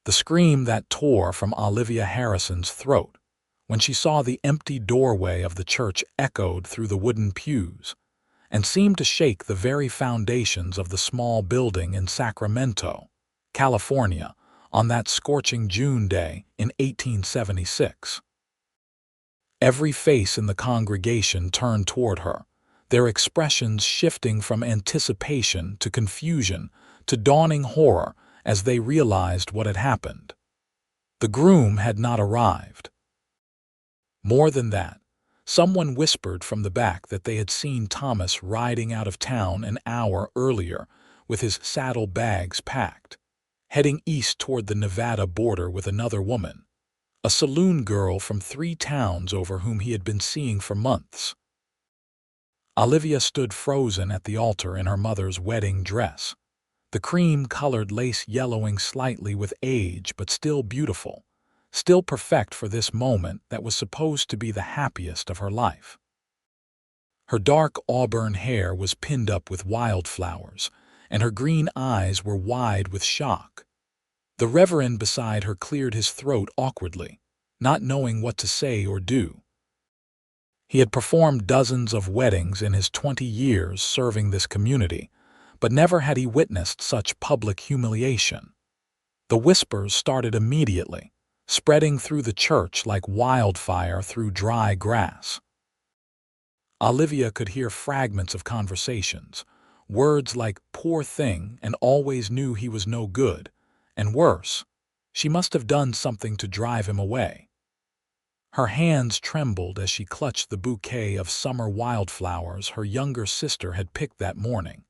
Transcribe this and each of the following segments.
the scream that tore from Olivia Harrison's throat when she saw the empty doorway of the church echoed through the wooden pews and seemed to shake the very foundations of the small building in Sacramento, California, on that scorching June day in 1876. Every face in the congregation turned toward her, their expressions shifting from anticipation to confusion to dawning horror as they realized what had happened. The groom had not arrived. More than that, someone whispered from the back that they had seen Thomas riding out of town an hour earlier with his saddle-bags packed, heading east toward the Nevada border with another woman, a saloon girl from 3 towns over whom he had been seeing for months. Olivia stood frozen at the altar in her mother's wedding dress, the cream-colored lace yellowing slightly with age but still beautiful, still perfect for this moment that was supposed to be the happiest of her life. Her dark auburn hair was pinned up with wildflowers, and her green eyes were wide with shock. The reverend beside her cleared his throat awkwardly, not knowing what to say or do. He had performed dozens of weddings in his 20 years serving this community, but never had he witnessed such public humiliation. The whispers started immediately, spreading through the church like wildfire through dry grass. Olivia could hear fragments of conversations, words like "poor thing" and "always knew he was no good," and worse, "she must have done something to drive him away." Her hands trembled as she clutched the bouquet of summer wildflowers her younger sister had picked that morning.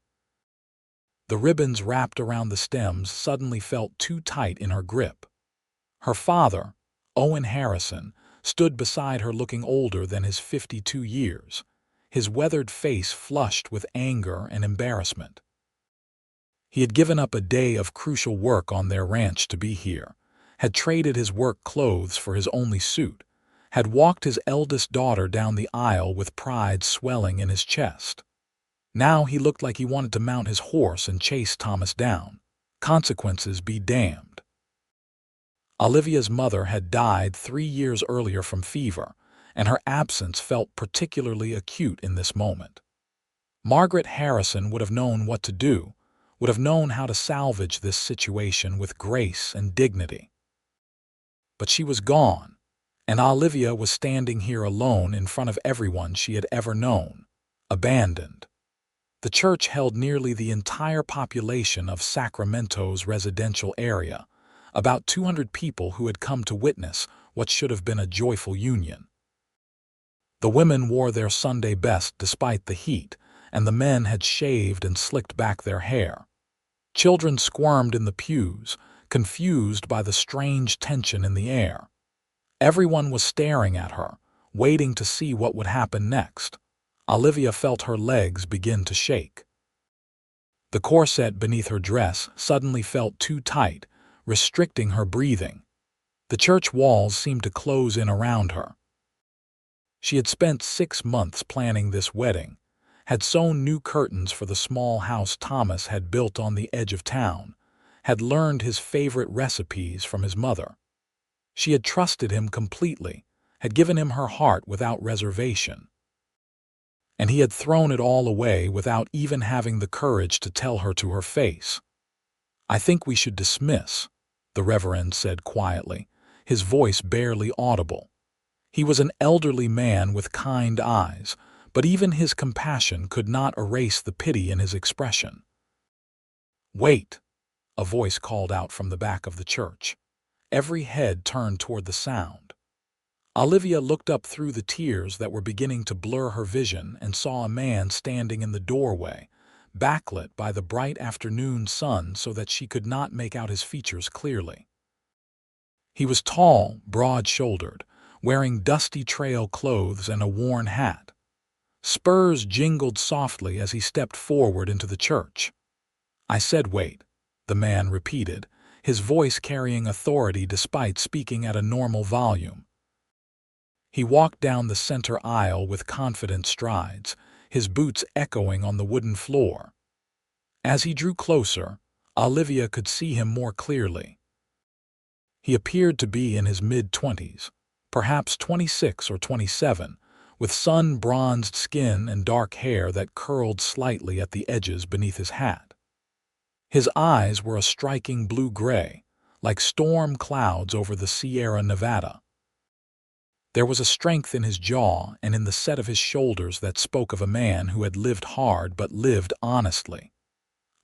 The ribbons wrapped around the stems suddenly felt too tight in her grip. Her father, Owen Harrison, stood beside her looking older than his 52 years, his weathered face flushed with anger and embarrassment. He had given up a day of crucial work on their ranch to be here, had traded his work clothes for his only suit, had walked his eldest daughter down the aisle with pride swelling in his chest. Now he looked like he wanted to mount his horse and chase Thomas down. Consequences be damned. Olivia's mother had died 3 years earlier from fever, and her absence felt particularly acute in this moment. Margaret Harrison would have known what to do, would have known how to salvage this situation with grace and dignity. But she was gone, and Olivia was standing here alone in front of everyone she had ever known, abandoned. The church held nearly the entire population of Sacramento's residential area, about 200 people who had come to witness what should have been a joyful union. The women wore their Sunday best despite the heat, and the men had shaved and slicked back their hair. Children squirmed in the pews, confused by the strange tension in the air. Everyone was staring at her, waiting to see what would happen next. Olivia felt her legs begin to shake. The corset beneath her dress suddenly felt too tight, restricting her breathing. The church walls seemed to close in around her. She had spent 6 months planning this wedding, had sewn new curtains for the small house Thomas had built on the edge of town, had learned his favorite recipes from his mother. She had trusted him completely, had given him her heart without reservation. And he had thrown it all away without even having the courage to tell her to her face. "I think we should dismiss," the Reverend said quietly, his voice barely audible. He was an elderly man with kind eyes, but even his compassion could not erase the pity in his expression. "Wait," a voice called out from the back of the church. Every head turned toward the sound. Olivia looked up through the tears that were beginning to blur her vision and saw a man standing in the doorway, backlit by the bright afternoon sun so that she could not make out his features clearly. He was tall, broad-shouldered, wearing dusty trail clothes and a worn hat. Spurs jingled softly as he stepped forward into the church. "I said wait," the man repeated, his voice carrying authority despite speaking at a normal volume. He walked down the center aisle with confident strides, his boots echoing on the wooden floor. As he drew closer, Olivia could see him more clearly. He appeared to be in his mid-20s, perhaps 26 or 27, with sun-bronzed skin and dark hair that curled slightly at the edges beneath his hat. His eyes were a striking blue-gray, like storm clouds over the Sierra Nevada. There was a strength in his jaw and in the set of his shoulders that spoke of a man who had lived hard but lived honestly.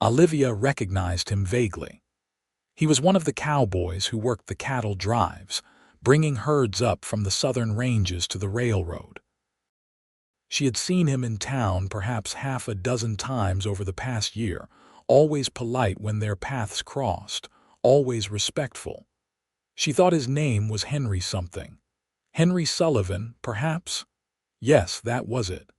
Olivia recognized him vaguely. He was one of the cowboys who worked the cattle drives, bringing herds up from the southern ranges to the railroad. She had seen him in town perhaps half a dozen times over the past year, always polite when their paths crossed, always respectful. She thought his name was Henry something. Henry Sullivan, perhaps? Yes, that was it.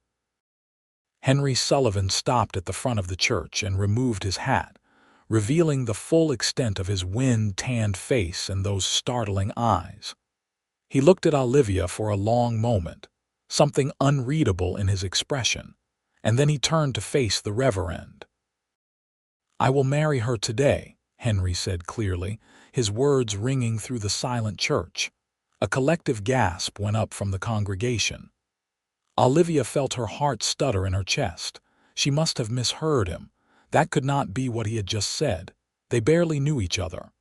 Henry Sullivan stopped at the front of the church and removed his hat, revealing the full extent of his wind-tanned face and those startling eyes. He looked at Olivia for a long moment, something unreadable in his expression, and then he turned to face the Reverend. "I will marry her today," Henry said clearly, his words ringing through the silent church. A collective gasp went up from the congregation. Olivia felt her heart stutter in her chest. She must have misheard him. That could not be what he had just said. They barely knew each other.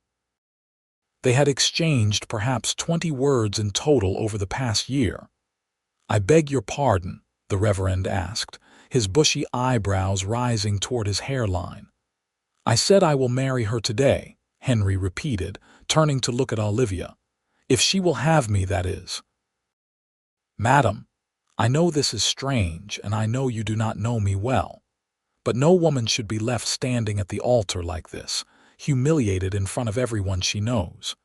They had exchanged perhaps 20 words in total over the past year. "I beg your pardon," the Reverend asked, his bushy eyebrows rising toward his hairline. "I said I will marry her today," Henry repeated, turning to look at Olivia. "If she will have me, that is." "Madam, I know this is strange, and I know you do not know me well. But no woman should be left standing at the altar like this, humiliated in front of everyone she knows.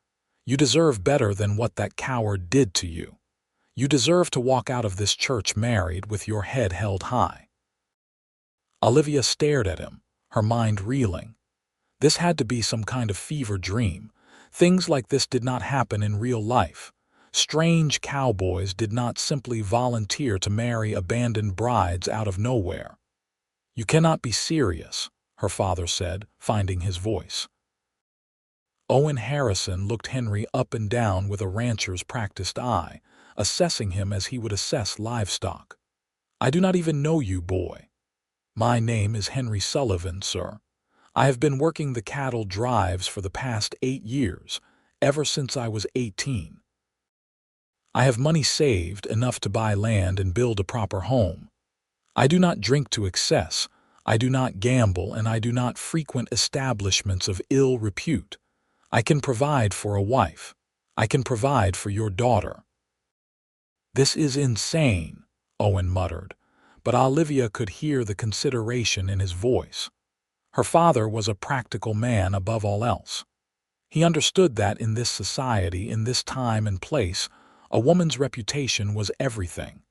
You deserve better than what that coward did to you. You deserve to walk out of this church married with your head held high." Olivia stared at him, her mind reeling. This had to be some kind of fever dream. Things like this did not happen in real life. Strange cowboys did not simply volunteer to marry abandoned brides out of nowhere. "You cannot be serious," her father said, finding his voice. Owen Harrison looked Henry up and down with a rancher's practiced eye, assessing him as he would assess livestock. "I do not even know you, boy." "My name is Henry Sullivan, sir. I have been working the cattle drives for the past 8 years, ever since I was 18. I have money saved, enough to buy land and build a proper home. I do not drink to excess, I do not gamble, and I do not frequent establishments of ill repute. I can provide for a wife. I can provide for your daughter." "This is insane," Owen muttered, but Olivia could hear the consideration in his voice. Her father was a practical man above all else. He understood that in this society, in this time and place, a woman's reputation was everything.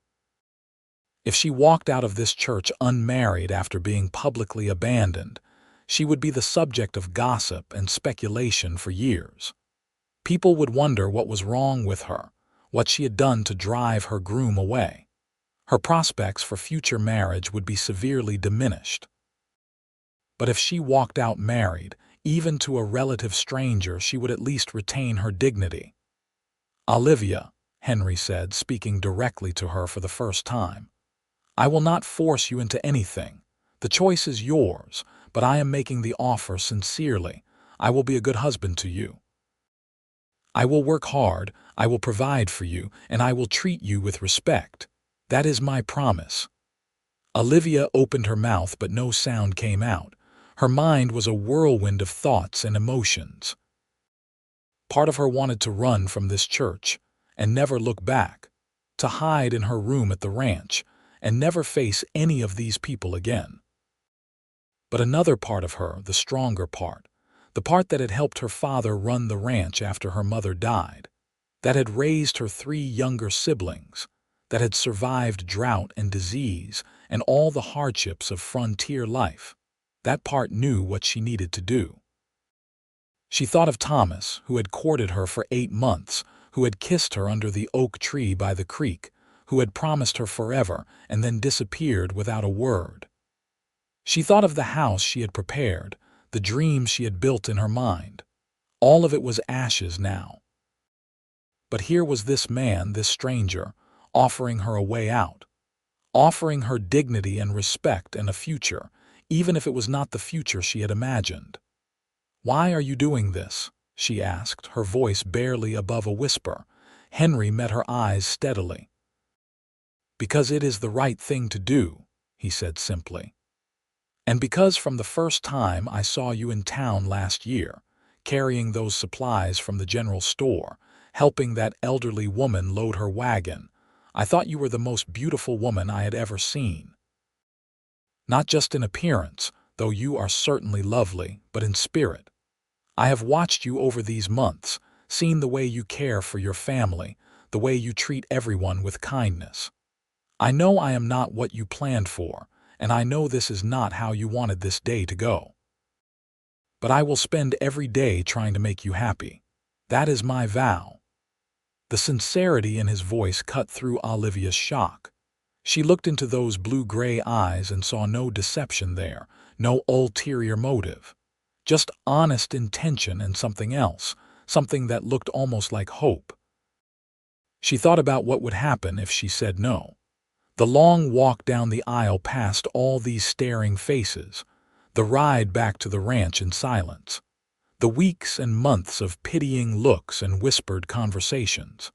If she walked out of this church unmarried after being publicly abandoned, she would be the subject of gossip and speculation for years. People would wonder what was wrong with her, what she had done to drive her groom away. Her prospects for future marriage would be severely diminished. But if she walked out married, even to a relative stranger, she would at least retain her dignity. "Olivia," Henry said, speaking directly to her for the first time, "I will not force you into anything. The choice is yours, but I am making the offer sincerely. I will be a good husband to you. I will work hard, I will provide for you, and I will treat you with respect. That is my promise." Olivia opened her mouth, but no sound came out. Her mind was a whirlwind of thoughts and emotions. Part of her wanted to run from this church and never look back, to hide in her room at the ranch and never face any of these people again. But another part of her, the stronger part, the part that had helped her father run the ranch after her mother died, that had raised her 3 younger siblings, that had survived drought and disease and all the hardships of frontier life, that part knew what she needed to do. She thought of Thomas, who had courted her for 8 months, who had kissed her under the oak tree by the creek, who had promised her forever and then disappeared without a word. She thought of the house she had prepared, the dreams she had built in her mind. All of it was ashes now. But here was this man, this stranger, offering her a way out, offering her dignity and respect and a future, even if it was not the future she had imagined. "Why are you doing this?" she asked, her voice barely above a whisper. Henry met her eyes steadily. "Because it is the right thing to do," he said simply. "And because from the first time I saw you in town last year, carrying those supplies from the general store, helping that elderly woman load her wagon, I thought you were the most beautiful woman I had ever seen. Not just in appearance, though you are certainly lovely, but in spirit. I have watched you over these months, seen the way you care for your family, the way you treat everyone with kindness. I know I am not what you planned for, and I know this is not how you wanted this day to go. But I will spend every day trying to make you happy. That is my vow." The sincerity in his voice cut through Olivia's shock. She looked into those blue-gray eyes and saw no deception there, no ulterior motive. Just honest intention and something else, something that looked almost like hope. She thought about what would happen if she said no. The long walk down the aisle past all these staring faces, the ride back to the ranch in silence, the weeks and months of pitying looks and whispered conversations.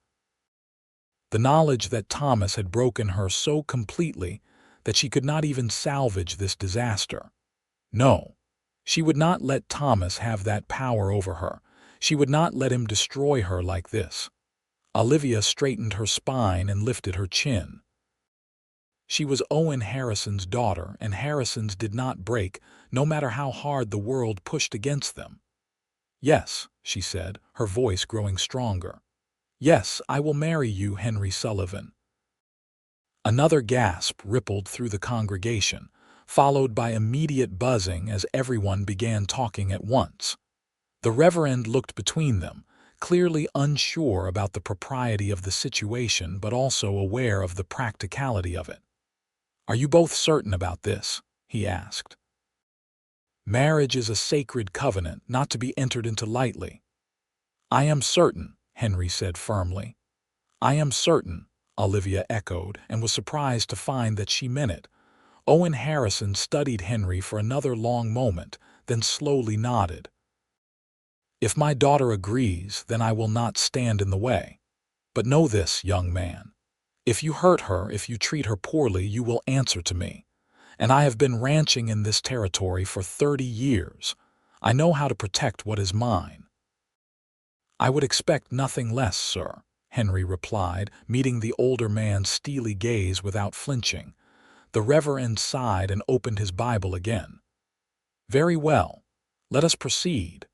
The knowledge that Thomas had broken her so completely that she could not even salvage this disaster. No, she would not let Thomas have that power over her. She would not let him destroy her like this. Olivia straightened her spine and lifted her chin. She was Owen Harrison's daughter, and Harrisons did not break, no matter how hard the world pushed against them. "Yes," she said, her voice growing stronger. "Yes, I will marry you, Henry Sullivan." Another gasp rippled through the congregation, followed by immediate buzzing as everyone began talking at once. The Reverend looked between them, clearly unsure about the propriety of the situation but also aware of the practicality of it. "Are you both certain about this?" he asked. "Marriage is a sacred covenant not to be entered into lightly." "I am certain," Henry said firmly. "I am certain," Olivia echoed, and was surprised to find that she meant it. Owen Harrison studied Henry for another long moment, then slowly nodded. "If my daughter agrees, then I will not stand in the way. But know this, young man. If you hurt her, if you treat her poorly, you will answer to me. And I have been ranching in this territory for 30 years. I know how to protect what is mine." "I would expect nothing less, sir," Henry replied, meeting the older man's steely gaze without flinching. The Reverend sighed and opened his Bible again. "Very well. Let us proceed.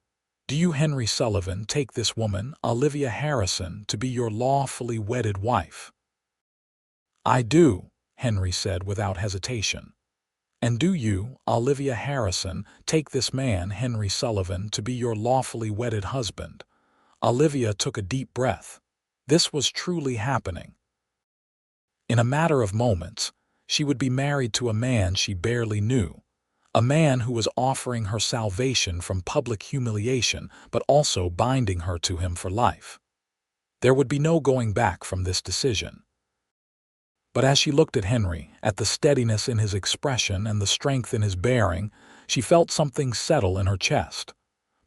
Do you, Henry Sullivan, take this woman, Olivia Harrison, to be your lawfully wedded wife?" "I do," Henry said without hesitation. "And do you, Olivia Harrison, take this man, Henry Sullivan, to be your lawfully wedded husband?" Olivia took a deep breath. This was truly happening. In a matter of moments, she would be married to a man she barely knew, a man who was offering her salvation from public humiliation but also binding her to him for life. There would be no going back from this decision. But as she looked at Henry, at the steadiness in his expression and the strength in his bearing, she felt something settle in her chest.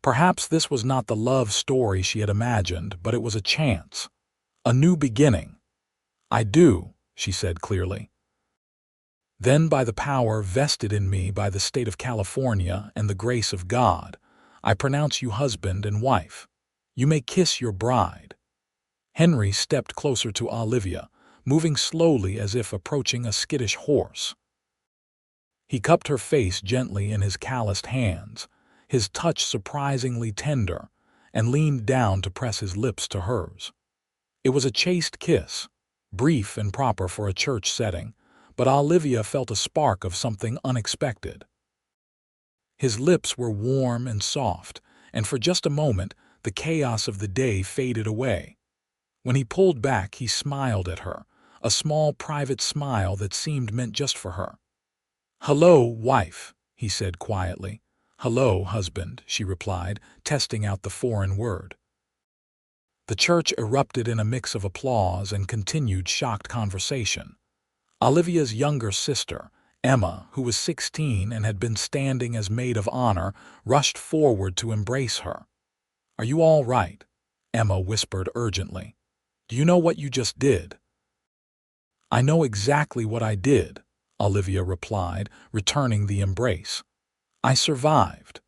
Perhaps this was not the love story she had imagined, but it was a chance, a new beginning. "I do," she said clearly. "Then by the power vested in me by the state of California and the grace of God, I pronounce you husband and wife. You may kiss your bride." Henry stepped closer to Olivia, moving slowly as if approaching a skittish horse. He cupped her face gently in his calloused hands, his touch surprisingly tender, and leaned down to press his lips to hers. It was a chaste kiss, brief and proper for a church setting, but Olivia felt a spark of something unexpected. His lips were warm and soft, and for just a moment the chaos of the day faded away. When he pulled back, he smiled at her, a small private smile that seemed meant just for her. "Hello, wife," he said quietly. "Hello, husband," she replied, testing out the foreign word. The church erupted in a mix of applause and continued shocked conversation. Olivia's younger sister, Emma, who was 16 and had been standing as maid of honor, rushed forward to embrace her. "Are you all right?" Emma whispered urgently. "Do you know what you just did?" "I know exactly what I did," Olivia replied, returning the embrace. "I survived."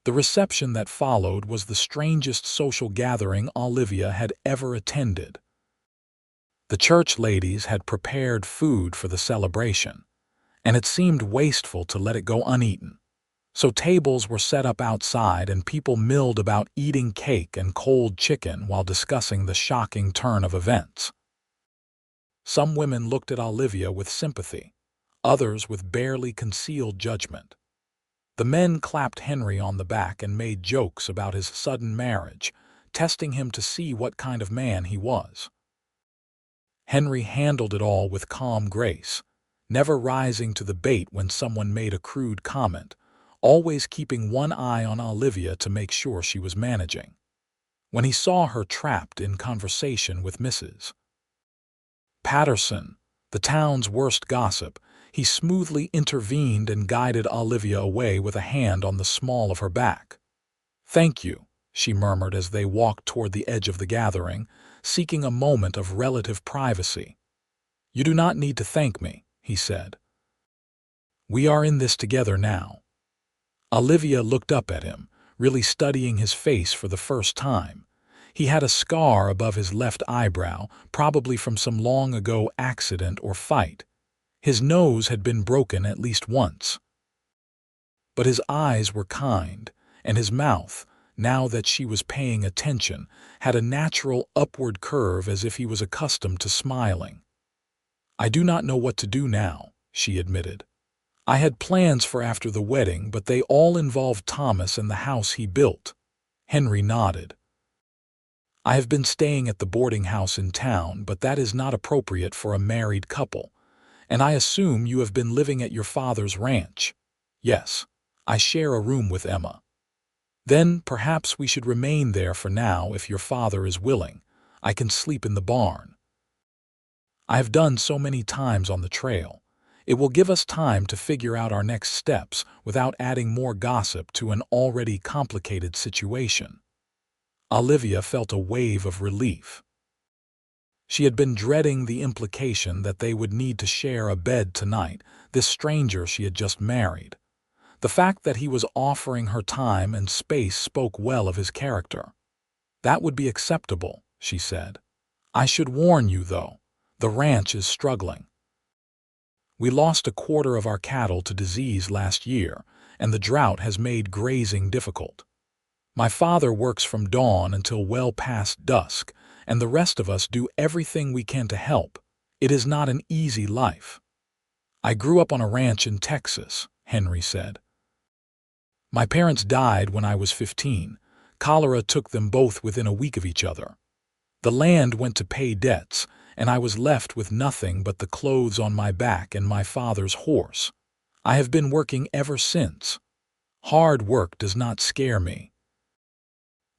The reception that followed was the strangest social gathering Olivia had ever attended. The church ladies had prepared food for the celebration, and it seemed wasteful to let it go uneaten. So tables were set up outside and people milled about eating cake and cold chicken while discussing the shocking turn of events. Some women looked at Olivia with sympathy, others with barely concealed judgment. The men clapped Henry on the back and made jokes about his sudden marriage, testing him to see what kind of man he was. Henry handled it all with calm grace, never rising to the bait when someone made a crude comment, always keeping one eye on Olivia to make sure she was managing. When he saw her trapped in conversation with Mrs. Patterson, the town's worst gossip, he smoothly intervened and guided Olivia away with a hand on the small of her back. "Thank you," she murmured as they walked toward the edge of the gathering, seeking a moment of relative privacy. "You do not need to thank me," he said. "We are in this together now." Olivia looked up at him, really studying his face for the first time. He had a scar above his left eyebrow, probably from some long-ago accident or fight. His nose had been broken at least once. But his eyes were kind, and his mouth, now that she was paying attention, had a natural upward curve as if he was accustomed to smiling. "I do not know what to do now," she admitted. "I had plans for after the wedding, but they all involved Thomas and the house he built." Henry nodded. "I have been staying at the boarding house in town, but that is not appropriate for a married couple. And I assume you have been living at your father's ranch." "Yes, I share a room with Emma." "Then perhaps we should remain there for now if your father is willing. I can sleep in the barn." "I have done so many times on the trail. It will give us time to figure out our next steps without adding more gossip to an already complicated situation." Olivia felt a wave of relief. She had been dreading the implication that they would need to share a bed tonight, this stranger she had just married. The fact that he was offering her time and space spoke well of his character. "That would be acceptable," she said. "I should warn you, though, the ranch is struggling. We lost a quarter of our cattle to disease last year, and the drought has made grazing difficult. My father works from dawn until well past dusk, and the rest of us do everything we can to help. It is not an easy life." "I grew up on a ranch in Texas," Henry said. "My parents died when I was 15. Cholera took them both within a week of each other. The land went to pay debts, and I was left with nothing but the clothes on my back and my father's horse. I have been working ever since. Hard work does not scare me."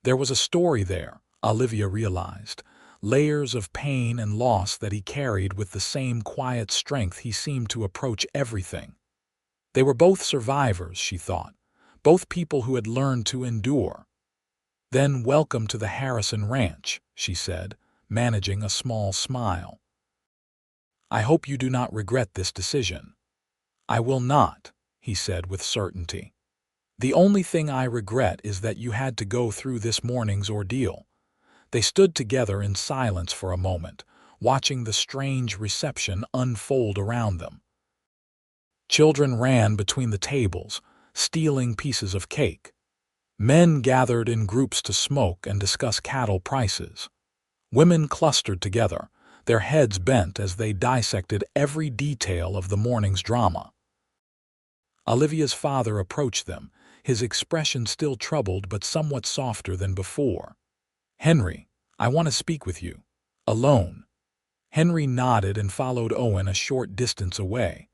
There was a story there, Olivia realized, layers of pain and loss that he carried with the same quiet strength he seemed to approach everything. They were both survivors, she thought, both people who had learned to endure. "Then welcome to the Harrison Ranch," she said, managing a small smile. "I hope you do not regret this decision." "I will not," he said with certainty. "The only thing I regret is that you had to go through this morning's ordeal." They stood together in silence for a moment, watching the strange reception unfold around them. Children ran between the tables, stealing pieces of cake. Men gathered in groups to smoke and discuss cattle prices. Women clustered together, their heads bent as they dissected every detail of the morning's drama. Olivia's father approached them, his expression still troubled but somewhat softer than before. "Henry, I want to speak with you. Alone." Henry nodded and followed Owen a short distance away.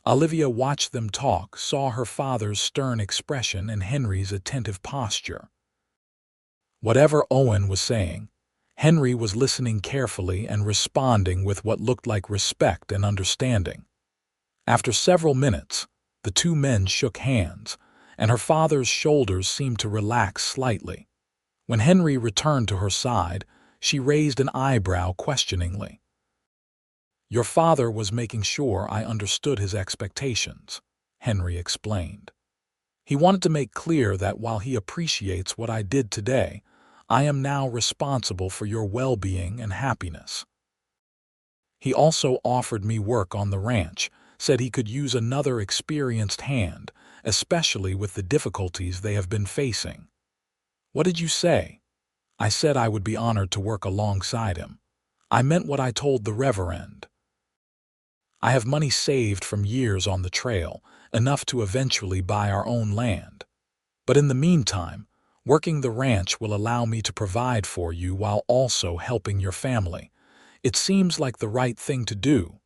Olivia watched them talk, saw her father's stern expression and Henry's attentive posture. Whatever Owen was saying, Henry was listening carefully and responding with what looked like respect and understanding. After several minutes, the two men shook hands, and her father's shoulders seemed to relax slightly. When Henry returned to her side, she raised an eyebrow questioningly. "Your father was making sure I understood his expectations," Henry explained. "He wanted to make clear that while he appreciates what I did today, I am now responsible for your well-being and happiness. He also offered me work on the ranch, said he could use another experienced hand, especially with the difficulties they have been facing." "What did you say?" "I said I would be honored to work alongside him. I meant what I told the Reverend. I have money saved from years on the trail, enough to eventually buy our own land. But in the meantime, working the ranch will allow me to provide for you while also helping your family. It seems like the right thing to do."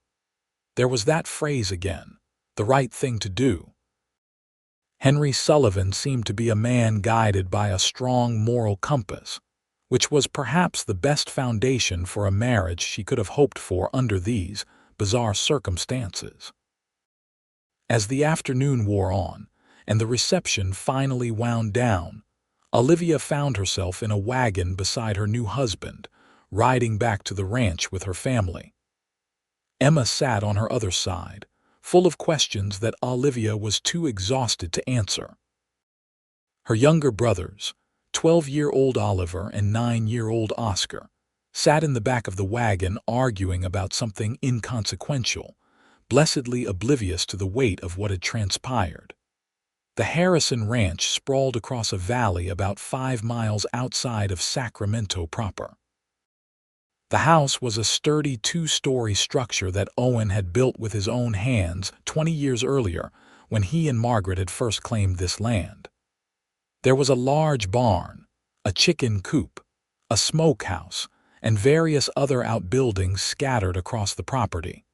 There was that phrase again, the right thing to do. Henry Sullivan seemed to be a man guided by a strong moral compass, which was perhaps the best foundation for a marriage she could have hoped for under these bizarre circumstances. As the afternoon wore on, and the reception finally wound down, Olivia found herself in a wagon beside her new husband, riding back to the ranch with her family. Emma sat on her other side, full of questions that Olivia was too exhausted to answer. Her younger brothers, 12-year-old Oliver and 9-year-old Oscar, sat in the back of the wagon arguing about something inconsequential, blessedly oblivious to the weight of what had transpired. The Harrison Ranch sprawled across a valley about 5 miles outside of Sacramento proper. The house was a sturdy 2-story structure that Owen had built with his own hands 20 years earlier when he and Margaret had first claimed this land. There was a large barn, a chicken coop, a smokehouse, and various other outbuildings scattered across the property.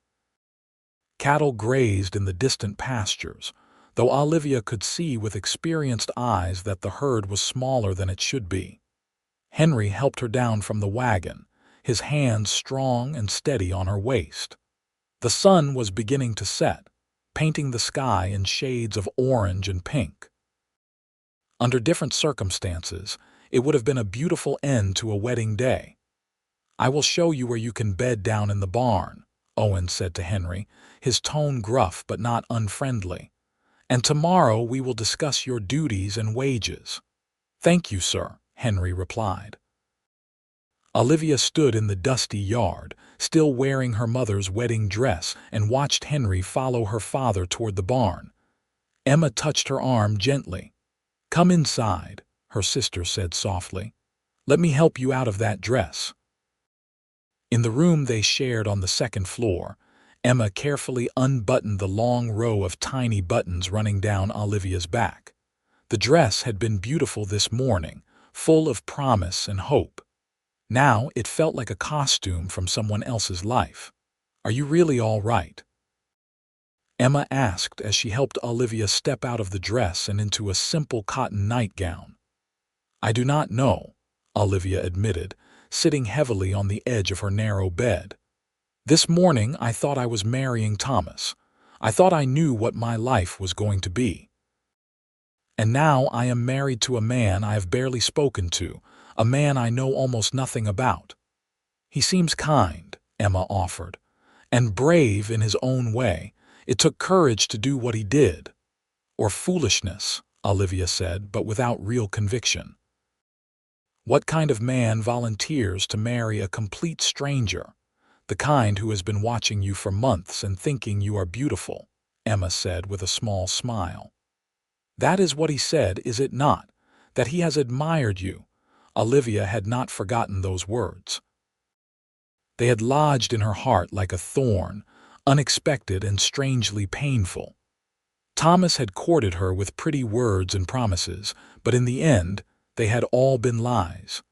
Cattle grazed in the distant pastures, though Olivia could see with experienced eyes that the herd was smaller than it should be. Henry helped her down from the wagon, his hands strong and steady on her waist. The sun was beginning to set, painting the sky in shades of orange and pink. Under different circumstances, it would have been a beautiful end to a wedding day. "I will show you where you can bed down in the barn," Owen said to Henry, his tone gruff but not unfriendly. "And tomorrow we will discuss your duties and wages." "Thank you, sir," Henry replied. Olivia stood in the dusty yard, still wearing her mother's wedding dress, and watched Henry follow her father toward the barn. Emma touched her arm gently. "Come inside," her sister said softly. "Let me help you out of that dress." In the room they shared on the second floor, Emma carefully unbuttoned the long row of tiny buttons running down Olivia's back. The dress had been beautiful this morning, full of promise and hope. Now it felt like a costume from someone else's life. "Are you really all right?" Emma asked as she helped Olivia step out of the dress and into a simple cotton nightgown. "I do not know," Olivia admitted, sitting heavily on the edge of her narrow bed. "This morning I thought I was marrying Thomas. I thought I knew what my life was going to be. And now I am married to a man I have barely spoken to, a man I know almost nothing about." "He seems kind," Emma offered, "and brave in his own way. It took courage to do what he did." "Or foolishness," Olivia said, but without real conviction. "What kind of man volunteers to marry a complete stranger? The kind who has been watching you for months and thinking you are beautiful," Emma said with a small smile. "That is what he said, is it not? That he has admired you." Olivia had not forgotten those words. They had lodged in her heart like a thorn, unexpected and strangely painful. Thomas had courted her with pretty words and promises, but in the end, they had all been lies.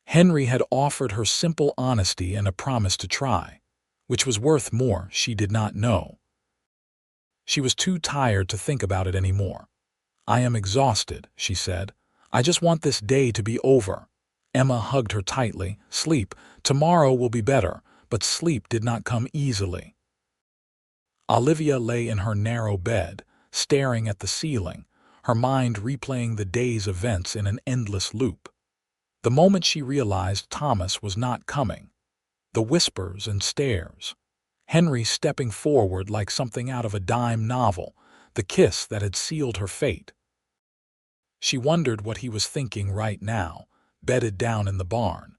Henry had offered her simple honesty and a promise to try, which was worth more she did not know. She was too tired to think about it anymore. "I am exhausted," she said. "I just want this day to be over." Emma hugged her tightly. "Sleep. Tomorrow will be better." But sleep did not come easily. Olivia lay in her narrow bed, staring at the ceiling, her mind replaying the day's events in an endless loop. The moment she realized Thomas was not coming, the whispers and stares, Henry stepping forward like something out of a dime novel, the kiss that had sealed her fate. She wondered what he was thinking right now, bedded down in the barn.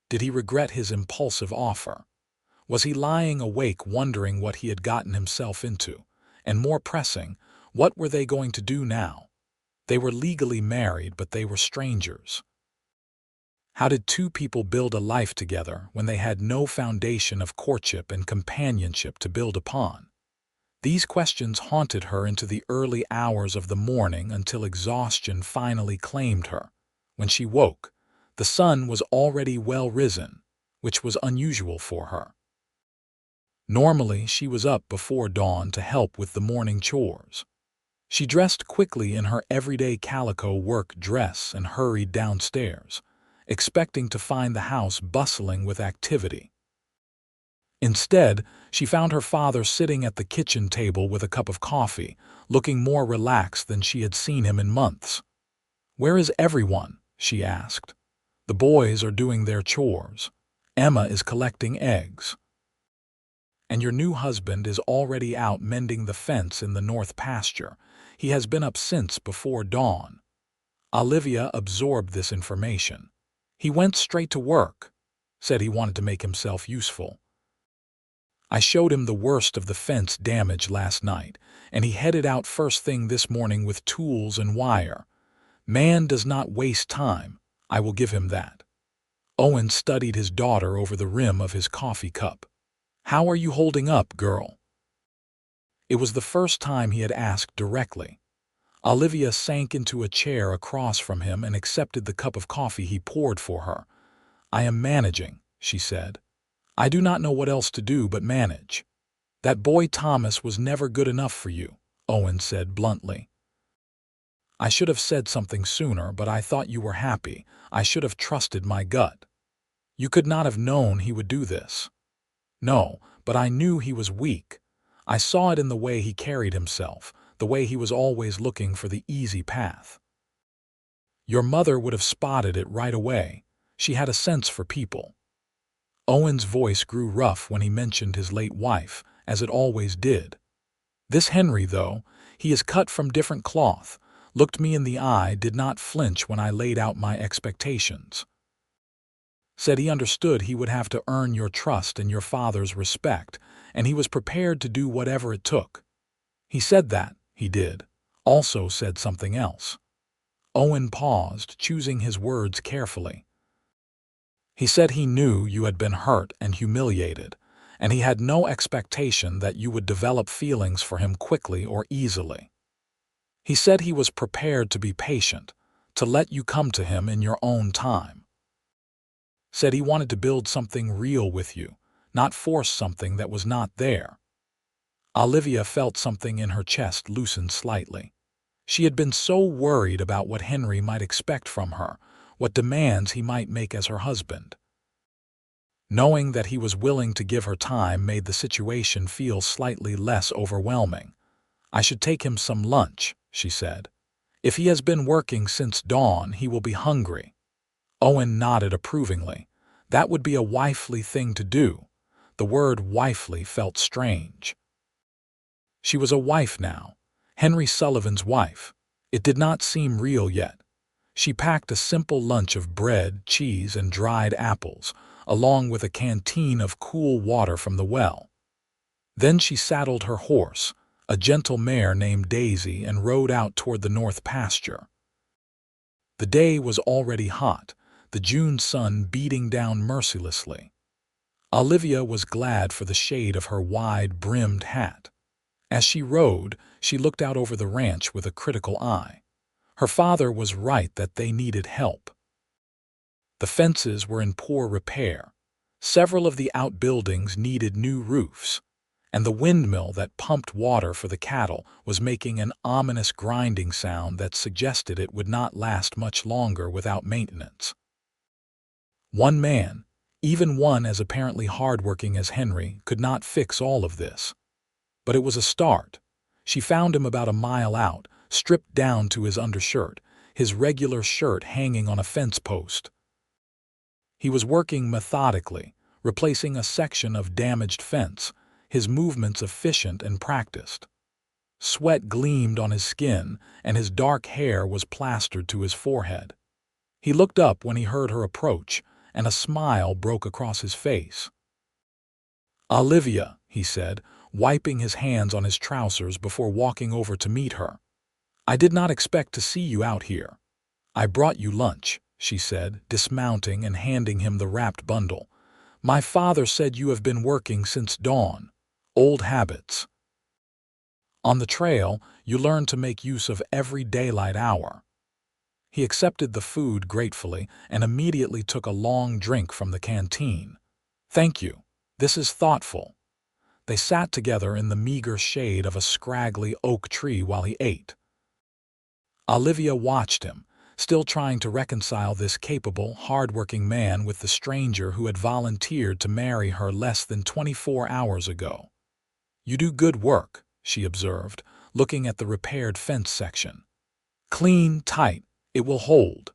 Did he regret his impulsive offer? Was he lying awake wondering what he had gotten himself into? And more pressing, what were they going to do now? They were legally married, but they were strangers. How did two people build a life together when they had no foundation of courtship and companionship to build upon? These questions haunted her into the early hours of the morning until exhaustion finally claimed her. When she woke, the sun was already well risen, which was unusual for her. Normally, she was up before dawn to help with the morning chores. She dressed quickly in her everyday calico work dress and hurried downstairs, expecting to find the house bustling with activity. Instead, she found her father sitting at the kitchen table with a cup of coffee, looking more relaxed than she had seen him in months. "Where is everyone?" she asked. "The boys are doing their chores. Emma is collecting eggs. And your new husband is already out mending the fence in the north pasture. He has been up since before dawn." Olivia absorbed this information. "He went straight to work. Said he wanted to make himself useful. I showed him the worst of the fence damage last night, and he headed out first thing this morning with tools and wire. Man does not waste time, I will give him that." Owen studied his daughter over the rim of his coffee cup. "How are you holding up, girl?" It was the first time he had asked directly. Olivia sank into a chair across from him and accepted the cup of coffee he poured for her. "I am managing," she said. "I do not know what else to do but manage." "That boy Thomas was never good enough for you," Owen said bluntly. "I should have said something sooner, but I thought you were happy. I should have trusted my gut." "You could not have known he would do this." "No, but I knew he was weak. I saw it in the way he carried himself, the way he was always looking for the easy path." "Your mother would have spotted it right away. She had a sense for people." Owen's voice grew rough when he mentioned his late wife, as it always did. "This Henry, though, he is cut from different cloth, looked me in the eye, did not flinch when I laid out my expectations. Said he understood he would have to earn your trust and your father's respect, and he was prepared to do whatever it took. He said that, he did. Also said something else." Owen paused, choosing his words carefully. "He said he knew you had been hurt and humiliated, and he had no expectation that you would develop feelings for him quickly or easily. He said he was prepared to be patient, to let you come to him in your own time. Said he wanted to build something real with you, not force something that was not there." Olivia felt something in her chest loosen slightly. She had been so worried about what Henry might expect from her, what demands he might make as her husband. Knowing that he was willing to give her time made the situation feel slightly less overwhelming. "I should take him some lunch," she said. "If he has been working since dawn, he will be hungry." Owen nodded approvingly. That would be a wifely thing to do. The word wifely felt strange. She was a wife now, Henry Sullivan's wife. It did not seem real yet. She packed a simple lunch of bread, cheese, and dried apples, along with a canteen of cool water from the well. Then she saddled her horse, a gentle mare named Daisy, and rode out toward the north pasture. The day was already hot, the June sun beating down mercilessly. Olivia was glad for the shade of her wide-brimmed hat. As she rode, she looked out over the ranch with a critical eye. Her father was right that they needed help. The fences were in poor repair. Several of the outbuildings needed new roofs, and the windmill that pumped water for the cattle was making an ominous grinding sound that suggested it would not last much longer without maintenance. One man, even one as apparently hardworking as Henry, could not fix all of this. But it was a start. She found him about a mile out, stripped down to his undershirt, his regular shirt hanging on a fence post. He was working methodically, replacing a section of damaged fence, his movements efficient and practiced. Sweat gleamed on his skin, and his dark hair was plastered to his forehead. He looked up when he heard her approach, and a smile broke across his face. "Olivia," he said, wiping his hands on his trousers before walking over to meet her. "I did not expect to see you out here." "I brought you lunch," she said, dismounting and handing him the wrapped bundle. "My father said you have been working since dawn. Old habits. On the trail, you learn to make use of every daylight hour." He accepted the food gratefully and immediately took a long drink from the canteen. "Thank you. This is thoughtful." They sat together in the meager shade of a scraggly oak tree while he ate. Olivia watched him, still trying to reconcile this capable, hard-working man with the stranger who had volunteered to marry her less than 24 hours ago. "You do good work," she observed, looking at the repaired fence section. "Clean, tight. It will hold."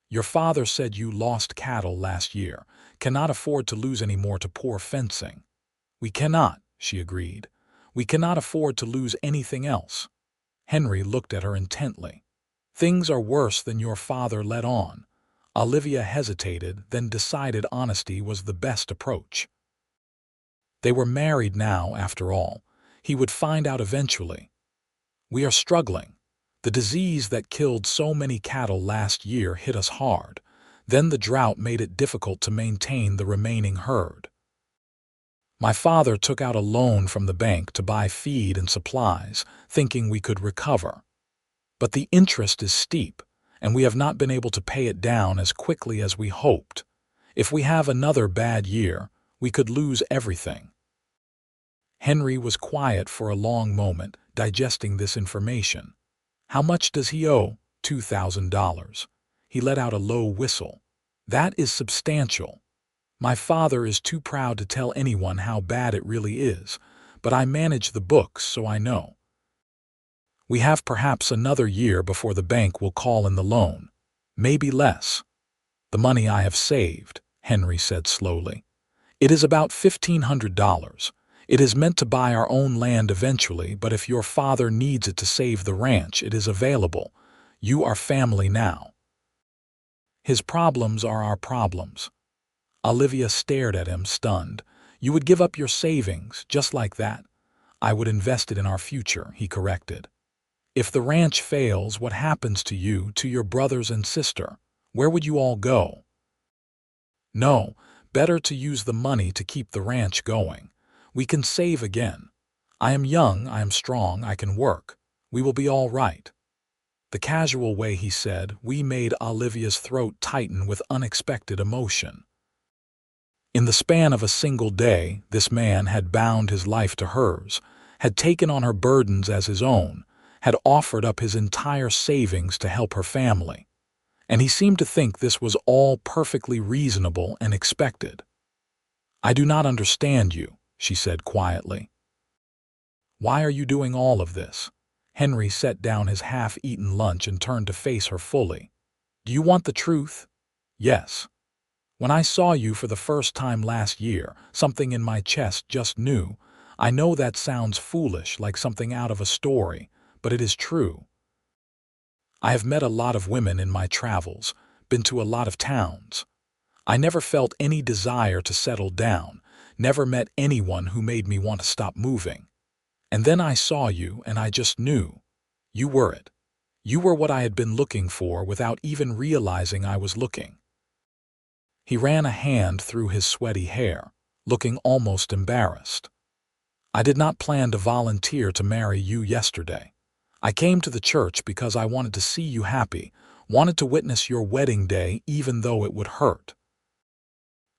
"Your father said you lost cattle last year. Cannot afford to lose any more to poor fencing." "We cannot," she agreed. "We cannot afford to lose anything else." Henry looked at her intently. "Things are worse than your father let on." Olivia hesitated, then decided honesty was the best approach. They were married now, after all. He would find out eventually. "We are struggling. The disease that killed so many cattle last year hit us hard. Then the drought made it difficult to maintain the remaining herd. My father took out a loan from the bank to buy feed and supplies, thinking we could recover. But the interest is steep, and we have not been able to pay it down as quickly as we hoped. If we have another bad year, we could lose everything." Henry was quiet for a long moment, digesting this information. "How much does he owe?" $2,000. He let out a low whistle. "That is substantial. My father is too proud to tell anyone how bad it really is, but I manage the books, so I know. We have perhaps another year before the bank will call in the loan. Maybe less." "The money I have saved," Henry said slowly. "It is about $1,500. It is meant to buy our own land eventually, but if your father needs it to save the ranch, it is available. You are family now." "His problems are our problems." Olivia stared at him, stunned. "You would give up your savings, just like that?" "I would invest it in our future," he corrected. "If the ranch fails, what happens to you, to your brothers and sister? Where would you all go?" "No, better to use the money to keep the ranch going. We can save again. I am young, I am strong, I can work. We will be all right." The casual way he said "we" made Olivia's throat tighten with unexpected emotion. In the span of a single day, this man had bound his life to hers, had taken on her burdens as his own, had offered up his entire savings to help her family. And he seemed to think this was all perfectly reasonable and expected. "I do not understand you," she said quietly. "Why are you doing all of this?" Henry set down his half-eaten lunch and turned to face her fully. "Do you want the truth?" "Yes. When I saw you for the first time last year, something in my chest just knew. I know that sounds foolish, like something out of a story, but it is true. I have met a lot of women in my travels, been to a lot of towns. I never felt any desire to settle down, never met anyone who made me want to stop moving. And then I saw you, and I just knew. You were it. You were what I had been looking for without even realizing I was looking." He ran a hand through his sweaty hair, looking almost embarrassed. "I did not plan to volunteer to marry you yesterday. I came to the church because I wanted to see you happy, wanted to witness your wedding day even though it would hurt."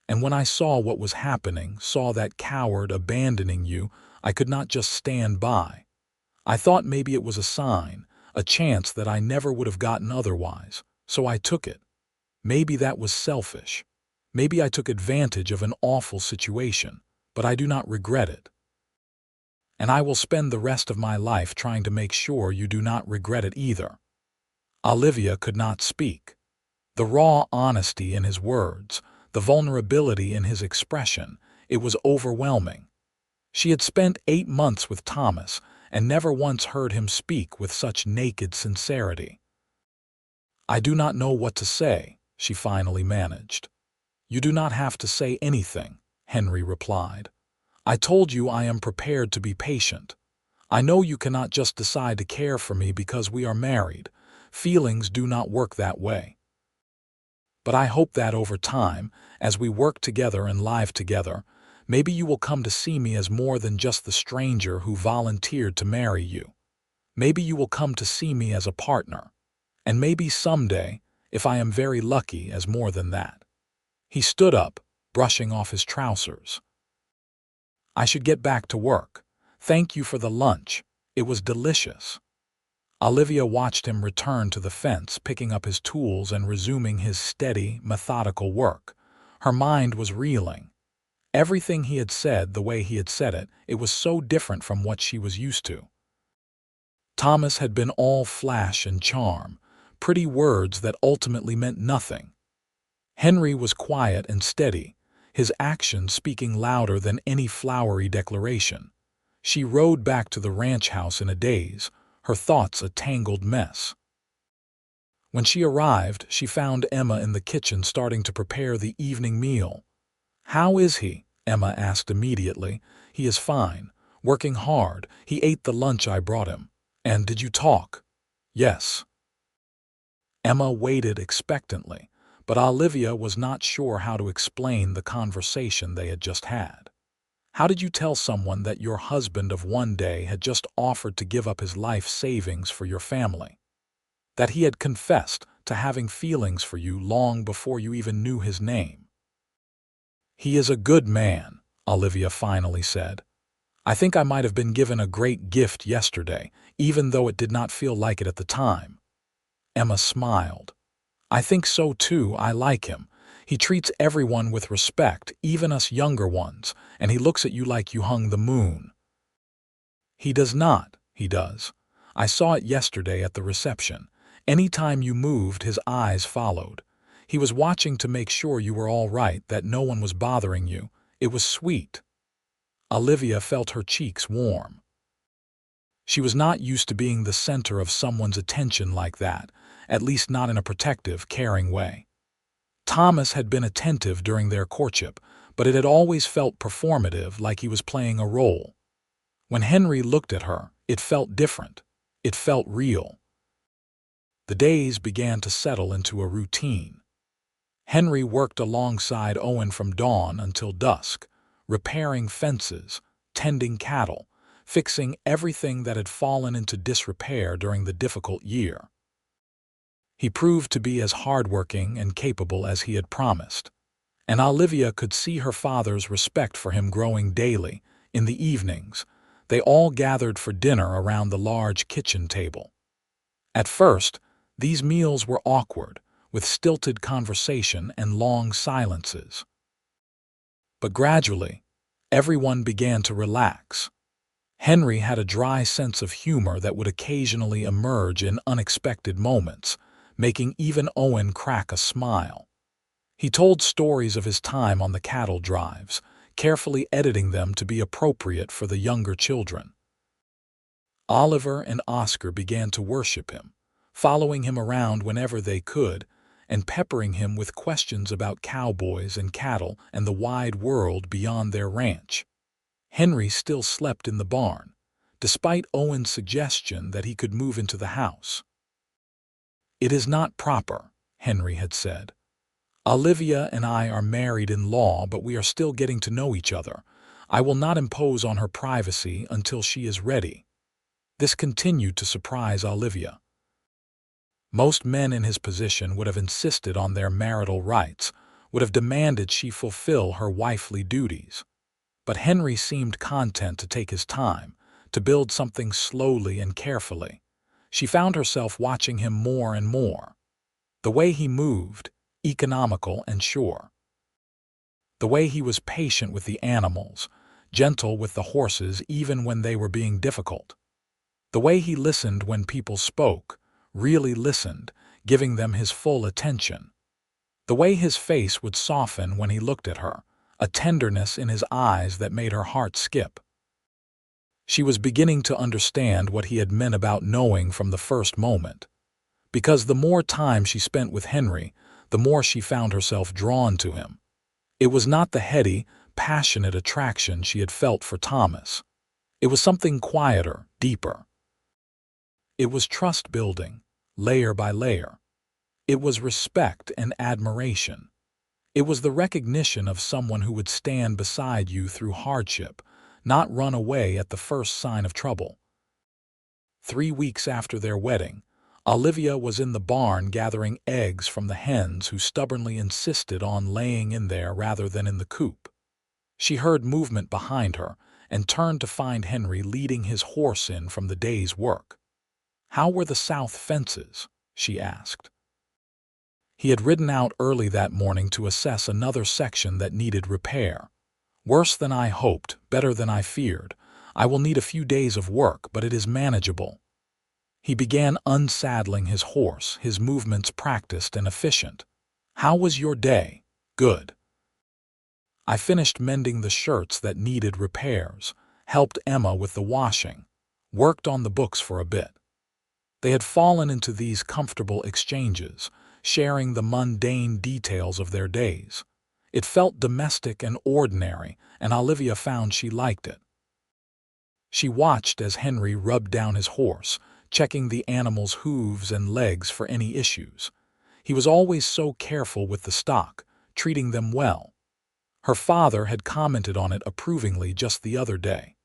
And when I saw what was happening, saw that coward abandoning you, I could not just stand by. I thought maybe it was a sign, a chance that I never would have gotten otherwise, so I took it. Maybe that was selfish. Maybe I took advantage of an awful situation, but I do not regret it. And I will spend the rest of my life trying to make sure you do not regret it either. Olivia could not speak. The raw honesty in his words, the vulnerability in his expression, it was overwhelming. She had spent 8 months with Thomas and never once heard him speak with such naked sincerity. "I do not know what to say," she finally managed. "You do not have to say anything," Henry replied. "I told you I am prepared to be patient. I know you cannot just decide to care for me because we are married. Feelings do not work that way. But I hope that over time, as we work together and live together, maybe you will come to see me as more than just the stranger who volunteered to marry you. Maybe you will come to see me as a partner. And maybe someday, if I am very lucky, as more than that." He stood up, brushing off his trousers. "I should get back to work. Thank you for the lunch. It was delicious." Olivia watched him return to the fence, picking up his tools and resuming his steady, methodical work. Her mind was reeling. Everything he had said, the way he had said it, it was so different from what she was used to. Thomas had been all flash and charm, pretty words that ultimately meant nothing. Henry was quiet and steady, his actions speaking louder than any flowery declaration. She rode back to the ranch house in a daze, her thoughts a tangled mess. When she arrived, she found Emma in the kitchen starting to prepare the evening meal. "How is he?" Emma asked immediately. "He is fine, working hard. He ate the lunch I brought him." "And did you talk?" "Yes." Emma waited expectantly, but Olivia was not sure how to explain the conversation they had just had. How did you tell someone that your husband of one day had just offered to give up his life savings for your family? That he had confessed to having feelings for you long before you even knew his name? "He is a good man," Olivia finally said. "I think I might have been given a great gift yesterday, even though it did not feel like it at the time." Emma smiled. "I think so too. I like him. He treats everyone with respect, even us younger ones, and he looks at you like you hung the moon." "He does not, he does. I saw it yesterday at the reception. Any time you moved, his eyes followed. He was watching to make sure you were all right, that no one was bothering you. It was sweet." Olivia felt her cheeks warm. She was not used to being the center of someone's attention like that, at least not in a protective, caring way. Thomas had been attentive during their courtship, but it had always felt performative, like he was playing a role. When Henry looked at her, it felt different. It felt real. The days began to settle into a routine. Henry worked alongside Owen from dawn until dusk, repairing fences, tending cattle, fixing everything that had fallen into disrepair during the difficult year. He proved to be as hardworking and capable as he had promised, and Olivia could see her father's respect for him growing daily. In the evenings, they all gathered for dinner around the large kitchen table. At first, these meals were awkward, with stilted conversation and long silences. But gradually, everyone began to relax. Henry had a dry sense of humor that would occasionally emerge in unexpected moments, making even Owen crack a smile. He told stories of his time on the cattle drives, carefully editing them to be appropriate for the younger children. Oliver and Oscar began to worship him, following him around whenever they could, and peppering him with questions about cowboys and cattle and the wide world beyond their ranch. Henry still slept in the barn, despite Owen's suggestion that he could move into the house. "It is not proper," Henry had said. "Olivia and I are married in law, but we are still getting to know each other. I will not impose on her privacy until she is ready." This continued to surprise Olivia. Most men in his position would have insisted on their marital rights, would have demanded she fulfill her wifely duties. But Henry seemed content to take his time, to build something slowly and carefully. She found herself watching him more and more. The way he moved, economical and sure. The way he was patient with the animals, gentle with the horses even when they were being difficult. The way he listened when people spoke, really listened, giving them his full attention. The way his face would soften when he looked at her, a tenderness in his eyes that made her heart skip. She was beginning to understand what he had meant about knowing from the first moment. Because the more time she spent with Henry, the more she found herself drawn to him. It was not the heady, passionate attraction she had felt for Thomas. It was something quieter, deeper. It was trust-building, layer by layer. It was respect and admiration. It was the recognition of someone who would stand beside you through hardship, not run away at the first sign of trouble. 3 weeks after their wedding, Olivia was in the barn gathering eggs from the hens who stubbornly insisted on laying in there rather than in the coop. She heard movement behind her and turned to find Henry leading his horse in from the day's work. "How were the south fences?" she asked. He had ridden out early that morning to assess another section that needed repair. "Worse than I hoped, better than I feared. I will need a few days of work, but it is manageable." He began unsaddling his horse, his movements practiced and efficient. "How was your day?" "Good. I finished mending the shirts that needed repairs, helped Emma with the washing, worked on the books for a bit." They had fallen into these comfortable exchanges, sharing the mundane details of their days. It felt domestic and ordinary, and Olivia found she liked it. She watched as Henry rubbed down his horse, checking the animal's hooves and legs for any issues. He was always so careful with the stock, treating them well. Her father had commented on it approvingly just the other day.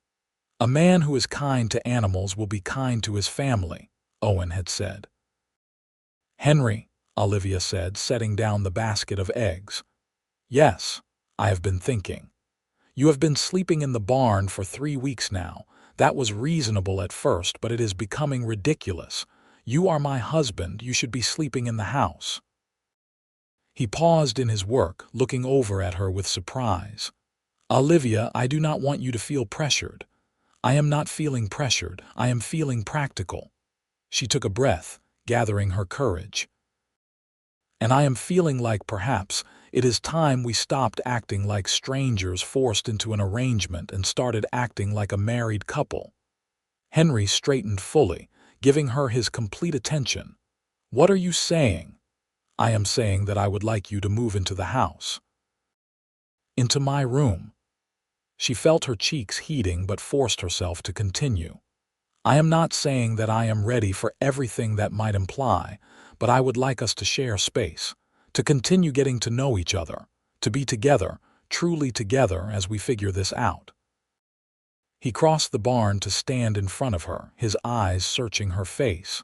"A man who is kind to animals will be kind to his family," Owen had said. "Henry," Olivia said, setting down the basket of eggs. "Yes, I have been thinking. You have been sleeping in the barn for 3 weeks now. That was reasonable at first, but it is becoming ridiculous. You are my husband, you should be sleeping in the house." He paused in his work, looking over at her with surprise. "Olivia, I do not want you to feel pressured." "I am not feeling pressured, I am feeling practical." She took a breath, gathering her courage. "And I am feeling like perhaps it is time we stopped acting like strangers forced into an arrangement and started acting like a married couple." Henry straightened fully, giving her his complete attention. "What are you saying?" "I am saying that I would like you to move into the house." "Into my room." She felt her cheeks heating but forced herself to continue. "I am not saying that I am ready for everything that might imply, but I would like us to share space, to continue getting to know each other, to be together, truly together as we figure this out." He crossed the barn to stand in front of her, his eyes searching her face.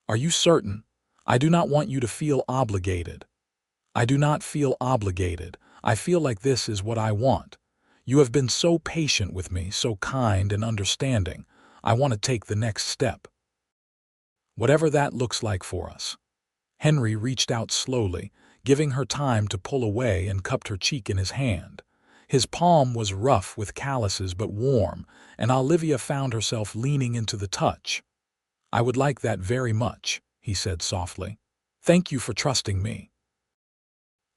"Are you certain? I do not want you to feel obligated." "I do not feel obligated. I feel like this is what I want. You have been so patient with me, so kind and understanding. I want to take the next step. Whatever that looks like for us." Henry reached out slowly, giving her time to pull away and cupped her cheek in his hand. His palm was rough with calluses but warm, and Olivia found herself leaning into the touch. "I would like that very much," he said softly. "Thank you for trusting me."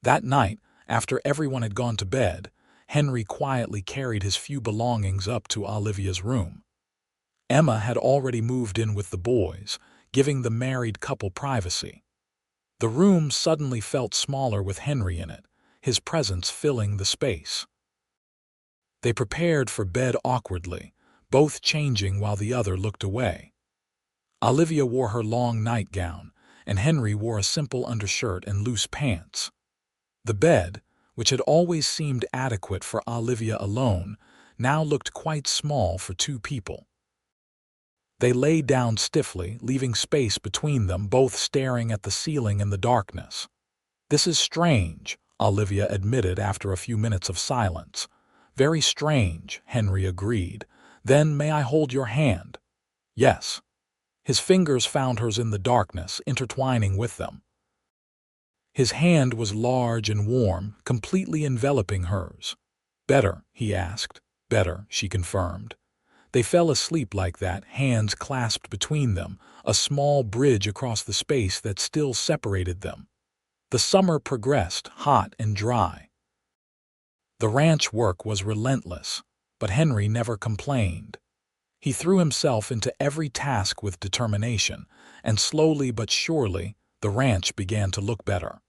That night, after everyone had gone to bed, Henry quietly carried his few belongings up to Olivia's room. Emma had already moved in with the boys, giving the married couple privacy. The room suddenly felt smaller with Henry in it, his presence filling the space. They prepared for bed awkwardly, both changing while the other looked away. Olivia wore her long nightgown, and Henry wore a simple undershirt and loose pants. The bed, which had always seemed adequate for Olivia alone, now looked quite small for 2 people. They lay down stiffly, leaving space between them, both staring at the ceiling in the darkness. "This is strange," Olivia admitted after a few minutes of silence. Very strange, Henry agreed. Then may I hold your hand? Yes. His fingers found hers in the darkness, intertwining with them. His hand was large and warm, completely enveloping hers. Better, he asked. Better, she confirmed. They fell asleep like that, hands clasped between them, a small bridge across the space that still separated them. The summer progressed, hot and dry. The ranch work was relentless, but Henry never complained. He threw himself into every task with determination, and slowly but surely, the ranch began to look better.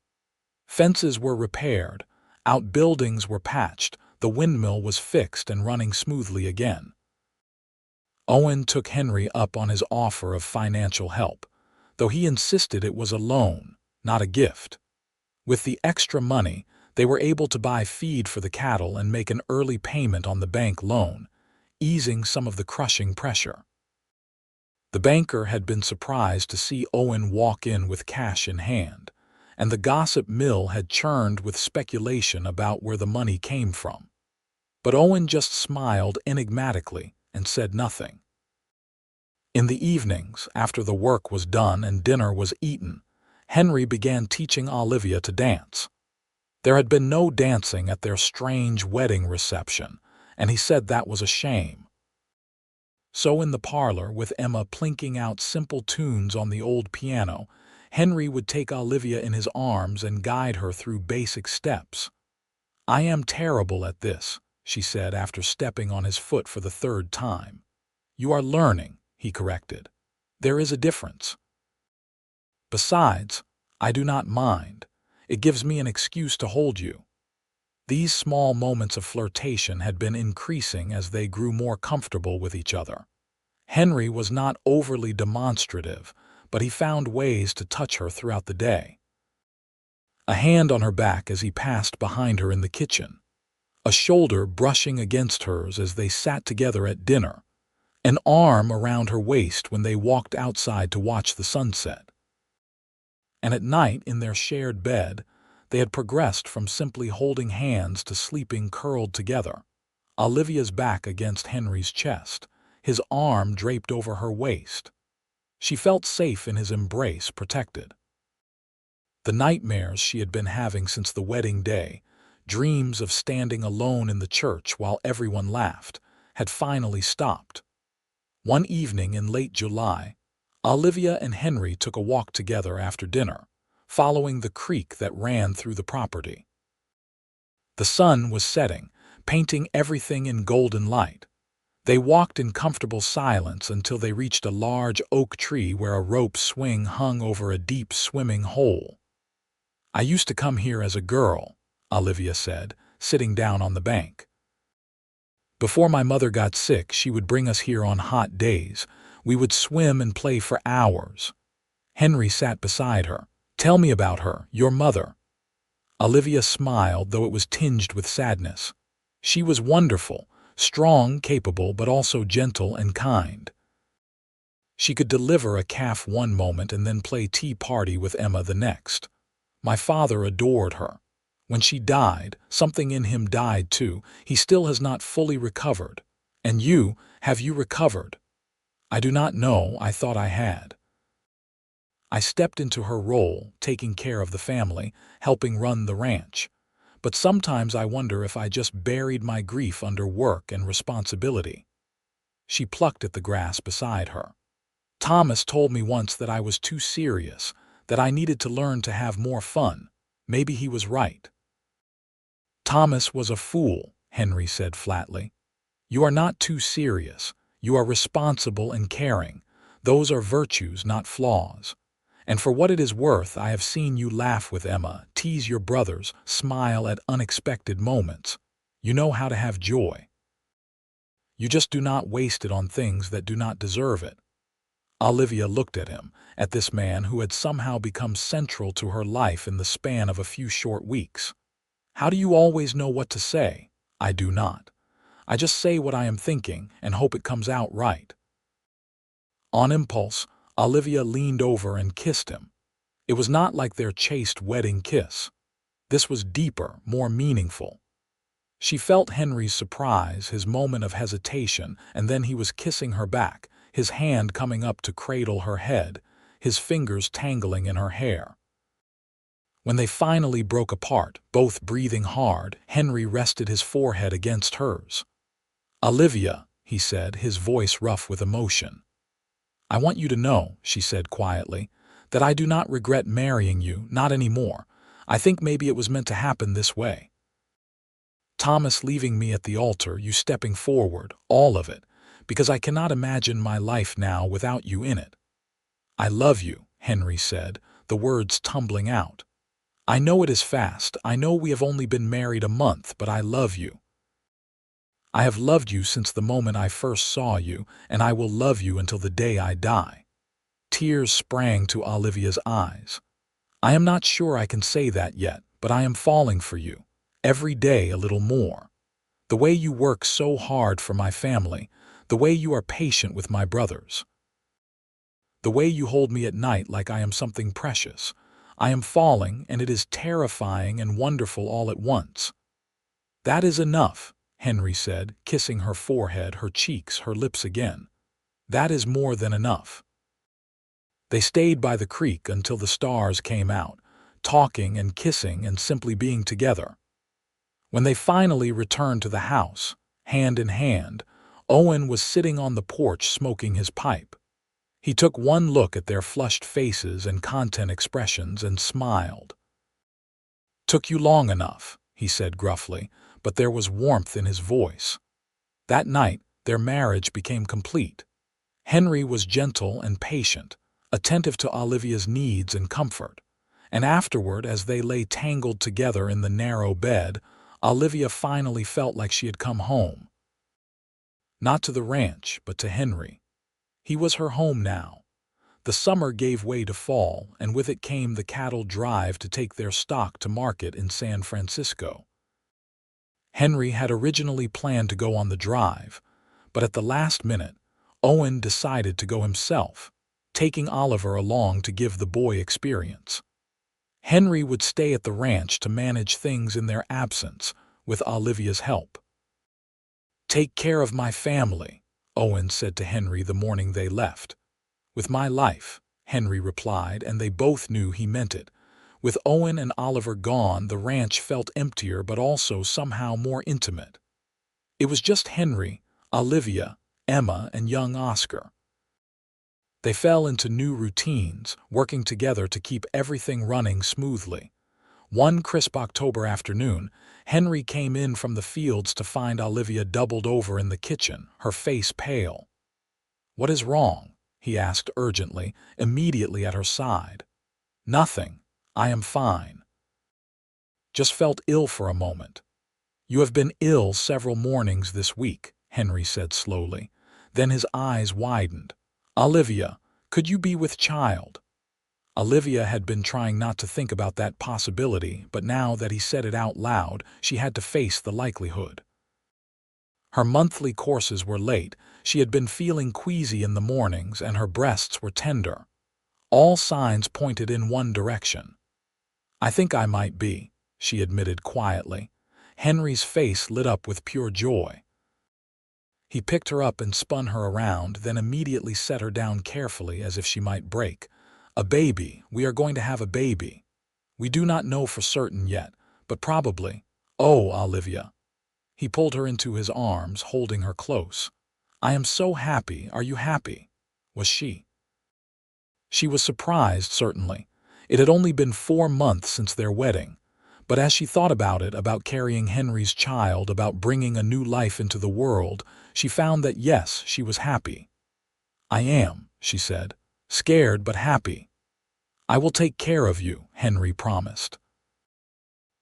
Fences were repaired, outbuildings were patched, the windmill was fixed and running smoothly again. Owen took Henry up on his offer of financial help, though he insisted it was a loan, not a gift. With the extra money, they were able to buy feed for the cattle and make an early payment on the bank loan, easing some of the crushing pressure. The banker had been surprised to see Owen walk in with cash in hand, and the gossip mill had churned with speculation about where the money came from. But Owen just smiled enigmatically and said nothing. In the evenings, after the work was done and dinner was eaten, Henry began teaching Olivia to dance. There had been no dancing at their strange wedding reception, and he said that was a shame. So in the parlor, with Emma plinking out simple tunes on the old piano, Henry would take Olivia in his arms and guide her through basic steps. "I am terrible at this," she said after stepping on his foot for the third time. "You are learning," he corrected. "There is a difference. Besides, I do not mind. It gives me an excuse to hold you." These small moments of flirtation had been increasing as they grew more comfortable with each other. Henry was not overly demonstrative, but he found ways to touch her throughout the day. A hand on her back as he passed behind her in the kitchen. A shoulder brushing against hers as they sat together at dinner. An arm around her waist when they walked outside to watch the sunset. And at night, in their shared bed, they had progressed from simply holding hands to sleeping curled together, Olivia's back against Henry's chest, his arm draped over her waist. She felt safe in his embrace, protected. The nightmares she had been having since the wedding day, dreams of standing alone in the church while everyone laughed, had finally stopped. One evening in late July, Olivia and Henry took a walk together after dinner, following the creek that ran through the property. The sun was setting, painting everything in golden light. They walked in comfortable silence until they reached a large oak tree where a rope swing hung over a deep swimming hole. "I used to come here as a girl," Olivia said, sitting down on the bank. "Before my mother got sick, she would bring us here on hot days. We would swim and play for hours." Henry sat beside her. "Tell me about her, your mother." Olivia smiled, though it was tinged with sadness. "She was wonderful, strong, capable, but also gentle and kind. She could deliver a calf one moment and then play tea party with Emma the next. My father adored her. When she died, something in him died too. He still has not fully recovered. And you, have you recovered?" "I do not know. I thought I had." I stepped into her role, taking care of the family, helping run the ranch. But sometimes I wonder if I just buried my grief under work and responsibility. She plucked at the grass beside her. "Thomas told me once that I was too serious, that I needed to learn to have more fun. Maybe he was right." "Thomas was a fool," Henry said flatly. "You are not too serious. You are responsible and caring. Those are virtues, not flaws. And for what it is worth, I have seen you laugh with Emma, tease your brothers, smile at unexpected moments. You know how to have joy. You just do not waste it on things that do not deserve it." Olivia looked at him, at this man who had somehow become central to her life in the span of a few short weeks. "How do you always know what to say?" "I do not. I just say what I am thinking and hope it comes out right." On impulse, Olivia leaned over and kissed him. It was not like their chaste wedding kiss. This was deeper, more meaningful. She felt Henry's surprise, his moment of hesitation, and then he was kissing her back, his hand coming up to cradle her head, his fingers tangling in her hair. When they finally broke apart, both breathing hard, Henry rested his forehead against hers. "Olivia," he said, his voice rough with emotion. "I want you to know," she said quietly, "that I do not regret marrying you, not anymore. I think maybe it was meant to happen this way. Thomas leaving me at the altar, you stepping forward, all of it, because I cannot imagine my life now without you in it." "I love you," Henry said, the words tumbling out. "I know it is fast, I know we have only been married a month, but I love you. I have loved you since the moment I first saw you, and I will love you until the day I die." Tears sprang to Olivia's eyes. "I am not sure I can say that yet, but I am falling for you. Every day a little more. The way you work so hard for my family, the way you are patient with my brothers. The way you hold me at night like I am something precious. I am falling, and it is terrifying and wonderful all at once." "That is enough," Henry said, kissing her forehead, her cheeks, her lips again. "That is more than enough." They stayed by the creek until the stars came out, talking and kissing and simply being together. When they finally returned to the house, hand in hand, Owen was sitting on the porch smoking his pipe. He took one look at their flushed faces and content expressions and smiled. "Took you long enough," he said gruffly, but there was warmth in his voice. That night, their marriage became complete. Henry was gentle and patient, attentive to Olivia's needs and comfort. And afterward, as they lay tangled together in the narrow bed, Olivia finally felt like she had come home. Not to the ranch, but to Henry. He was her home now. The summer gave way to fall, and with it came the cattle drive to take their stock to market in San Francisco. Henry had originally planned to go on the drive, but at the last minute, Owen decided to go himself, taking Oliver along to give the boy experience. Henry would stay at the ranch to manage things in their absence, with Olivia's help. "Take care of my family," Owen said to Henry the morning they left. "With my life," Henry replied, and they both knew he meant it. With Owen and Oliver gone, the ranch felt emptier but also somehow more intimate. It was just Henry, Olivia, Emma, and young Oscar. They fell into new routines, working together to keep everything running smoothly. One crisp October afternoon, Henry came in from the fields to find Olivia doubled over in the kitchen, her face pale. "What is wrong?" he asked urgently, immediately at her side. "Nothing. I am fine. Just felt ill for a moment." "You have been ill several mornings this week," Henry said slowly. Then his eyes widened. "Olivia, could you be with child?" Olivia had been trying not to think about that possibility, but now that he said it out loud, she had to face the likelihood. Her monthly courses were late, she had been feeling queasy in the mornings, and her breasts were tender. All signs pointed in one direction. "I think I might be," she admitted quietly. Henry's face lit up with pure joy. He picked her up and spun her around, then immediately set her down carefully as if she might break. "A baby. We are going to have a baby. We do not know for certain yet, but probably. Oh, Olivia." He pulled her into his arms, holding her close. "I am so happy. Are you happy?" Was she? She was surprised, certainly. It had only been 4 months since their wedding. But as she thought about it, about carrying Henry's child, about bringing a new life into the world, she found that yes, she was happy. "I am," she said. "Scared but happy." "I will take care of you," Henry promised.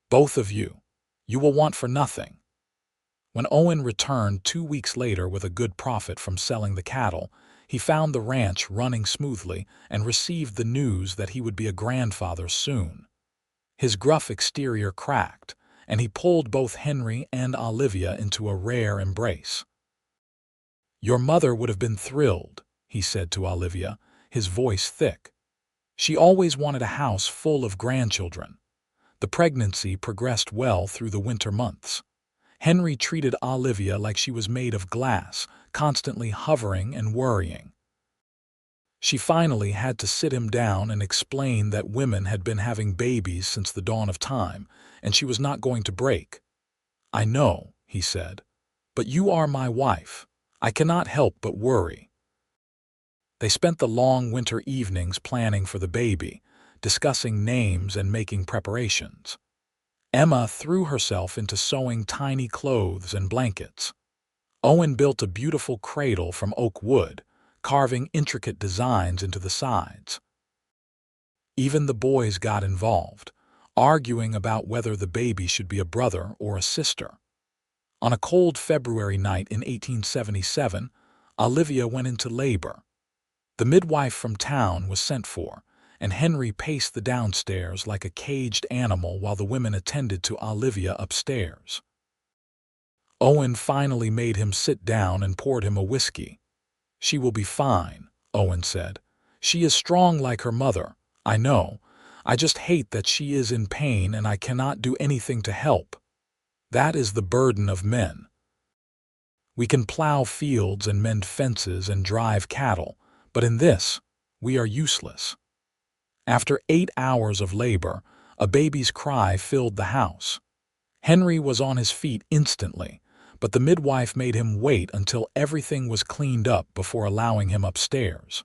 "Both of you. You will want for nothing." When Owen returned 2 weeks later with a good profit from selling the cattle, he found the ranch running smoothly and received the news that he would be a grandfather soon. His gruff exterior cracked, and he pulled both Henry and Olivia into a rare embrace. "Your mother would have been thrilled," he said to Olivia, his voice thick. "She always wanted a house full of grandchildren. The pregnancy progressed well through the winter months. Henry treated Olivia like she was made of glass, constantly hovering and worrying. She finally had to sit him down and explain that women had been having babies since the dawn of time, and she was not going to break. "I know," he said, "but you are my wife. I cannot help but worry." They spent the long winter evenings planning for the baby, discussing names and making preparations. Emma threw herself into sewing tiny clothes and blankets. Owen built a beautiful cradle from oak wood, carving intricate designs into the sides. Even the boys got involved, arguing about whether the baby should be a brother or a sister. On a cold February night in 1877, Olivia went into labor. The midwife from town was sent for, and Henry paced the downstairs like a caged animal while the women attended to Olivia upstairs. Owen finally made him sit down and poured him a whiskey. "She will be fine," Owen said. "She is strong like her mother, I know. I just hate that she is in pain and I cannot do anything to help. That is the burden of men. We can plow fields and mend fences and drive cattle, but in this, we are useless." After 8 hours of labor, a baby's cry filled the house. Henry was on his feet instantly, but the midwife made him wait until everything was cleaned up before allowing him upstairs.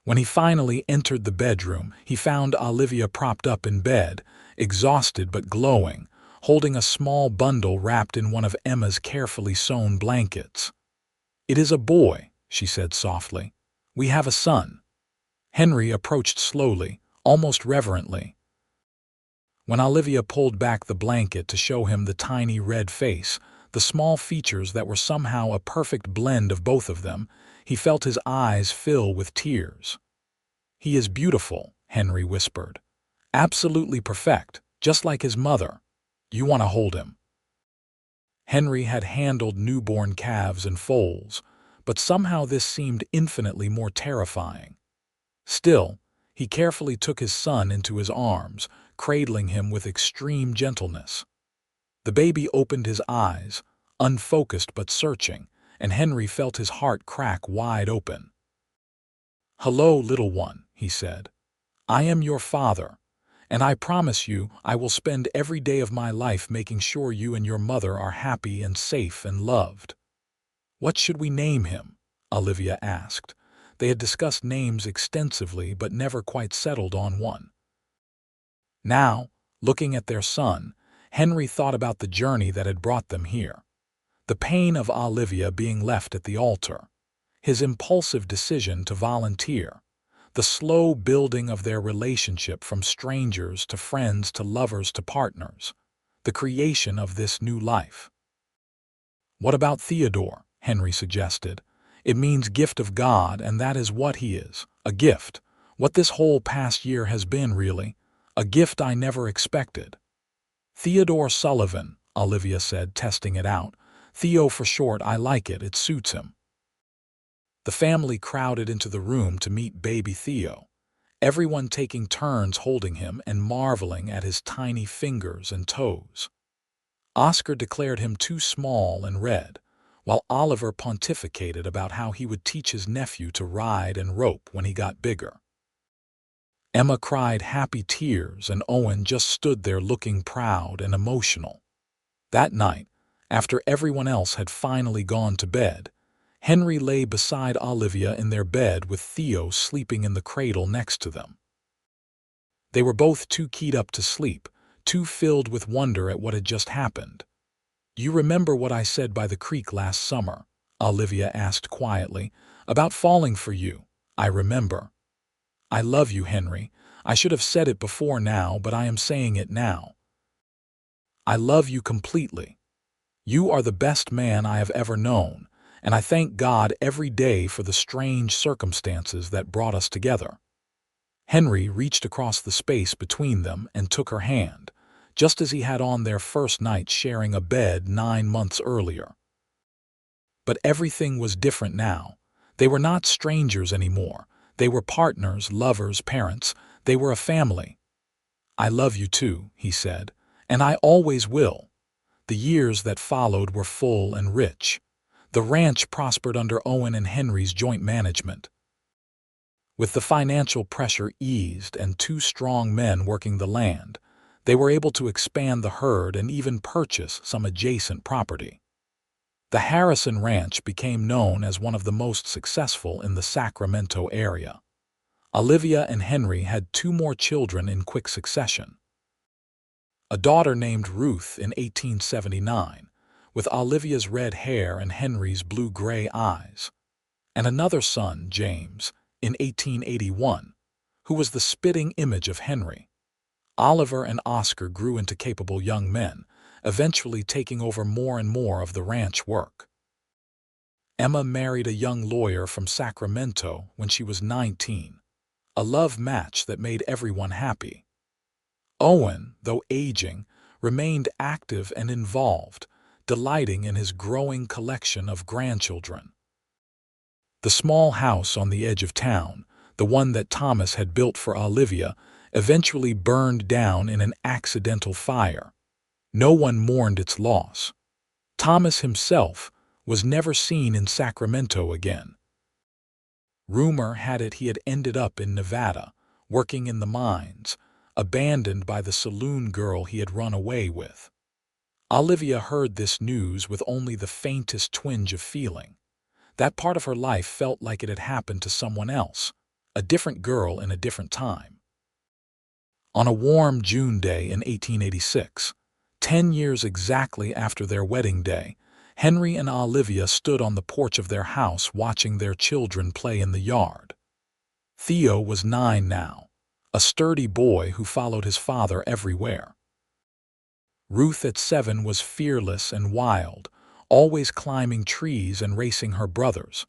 When he finally entered the bedroom, he found Olivia propped up in bed, exhausted but glowing, holding a small bundle wrapped in one of Emma's carefully sewn blankets. "It is a boy," she said softly. "We have a son." Henry approached slowly, almost reverently. When Olivia pulled back the blanket to show him the tiny red face, the small features that were somehow a perfect blend of both of them, he felt his eyes fill with tears. "He is beautiful," Henry whispered. "Absolutely perfect, just like his mother. You want to hold him." Henry had handled newborn calves and foals, but somehow this seemed infinitely more terrifying. Still, he carefully took his son into his arms, cradling him with extreme gentleness. The baby opened his eyes, unfocused but searching, and Henry felt his heart crack wide open. "Hello, little one," he said. "I am your father, and I promise you I will spend every day of my life making sure you and your mother are happy and safe and loved." "What should we name him?" Olivia asked. They had discussed names extensively but never quite settled on one. Now, looking at their son, Henry thought about the journey that had brought them here. The pain of Olivia being left at the altar, his impulsive decision to volunteer, the slow building of their relationship from strangers to friends to lovers to partners, the creation of this new life. "What about Theodore?" Henry suggested. "It means gift of God, and that is what he is, a gift. What this whole past year has been, really. A gift I never expected." "Theodore Sullivan," Olivia said, testing it out. "Theo for short, I like it, it suits him." The family crowded into the room to meet baby Theo, everyone taking turns holding him and marveling at his tiny fingers and toes. Oscar declared him too small and red, while Oliver pontificated about how he would teach his nephew to ride and rope when he got bigger. Emma cried happy tears and Owen just stood there looking proud and emotional. That night, after everyone else had finally gone to bed, Henry lay beside Olivia in their bed with Theo sleeping in the cradle next to them. They were both too keyed up to sleep, too filled with wonder at what had just happened. "You remember what I said by the creek last summer?" Olivia asked quietly. "About falling for you." "I remember." "I love you, Henry. I should have said it before now, but I am saying it now. I love you completely. You are the best man I have ever known, and I thank God every day for the strange circumstances that brought us together." Henry reached across the space between them and took her hand, just as he had on their first night sharing a bed 9 months earlier. But everything was different now. They were not strangers anymore. They were partners, lovers, parents. They were a family. "I love you too," he said, "and I always will." The years that followed were full and rich. The ranch prospered under Owen and Henry's joint management. With the financial pressure eased and two strong men working the land, they were able to expand the herd and even purchase some adjacent property. The Harrison Ranch became known as one of the most successful in the Sacramento area. Olivia and Henry had two more children in quick succession. A daughter named Ruth in 1879, with Olivia's red hair and Henry's blue-gray eyes, and another son, James, in 1881, who was the spitting image of Henry. Oliver and Oscar grew into capable young men, eventually taking over more and more of the ranch work. Emma married a young lawyer from Sacramento when she was 19, a love match that made everyone happy. Owen, though aging, remained active and involved, delighting in his growing collection of grandchildren. The small house on the edge of town, the one that Thomas had built for Olivia, eventually burned down in an accidental fire. No one mourned its loss. Thomas himself was never seen in Sacramento again. Rumor had it he had ended up in Nevada, working in the mines, abandoned by the saloon girl he had run away with. Olivia heard this news with only the faintest twinge of feeling. That part of her life felt like it had happened to someone else, a different girl in a different time. On a warm June day in 1886, 10 years exactly after their wedding day, Henry and Olivia stood on the porch of their house watching their children play in the yard. Theo was 9 now, a sturdy boy who followed his father everywhere. Ruth at 7 was fearless and wild, always climbing trees and racing her brothers.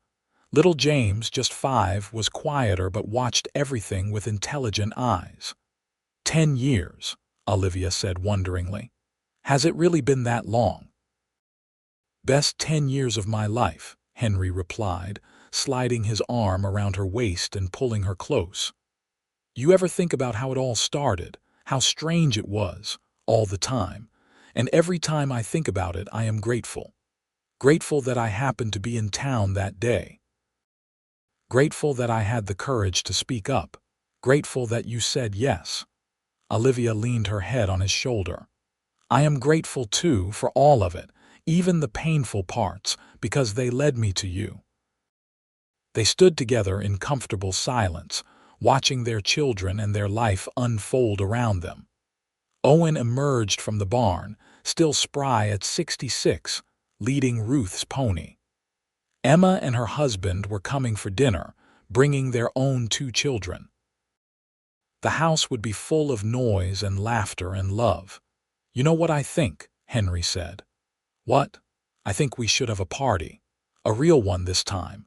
Little James, just 5, was quieter but watched everything with intelligent eyes. 10 years, Olivia said wonderingly. Has it really been that long? Best 10 years of my life, Henry replied, sliding his arm around her waist and pulling her close. You ever think about how it all started, how strange it was, all the time? And every time I think about it, I am grateful. Grateful that I happened to be in town that day. Grateful that I had the courage to speak up. Grateful that you said yes. Olivia leaned her head on his shoulder. I am grateful, too, for all of it, even the painful parts, because they led me to you. They stood together in comfortable silence, watching their children and their life unfold around them. Owen emerged from the barn, still spry at 66, leading Ruth's pony. Emma and her husband were coming for dinner, bringing their own 2 children. The house would be full of noise and laughter and love. You know what I think, Henry said. What? I think we should have a party. A real one this time.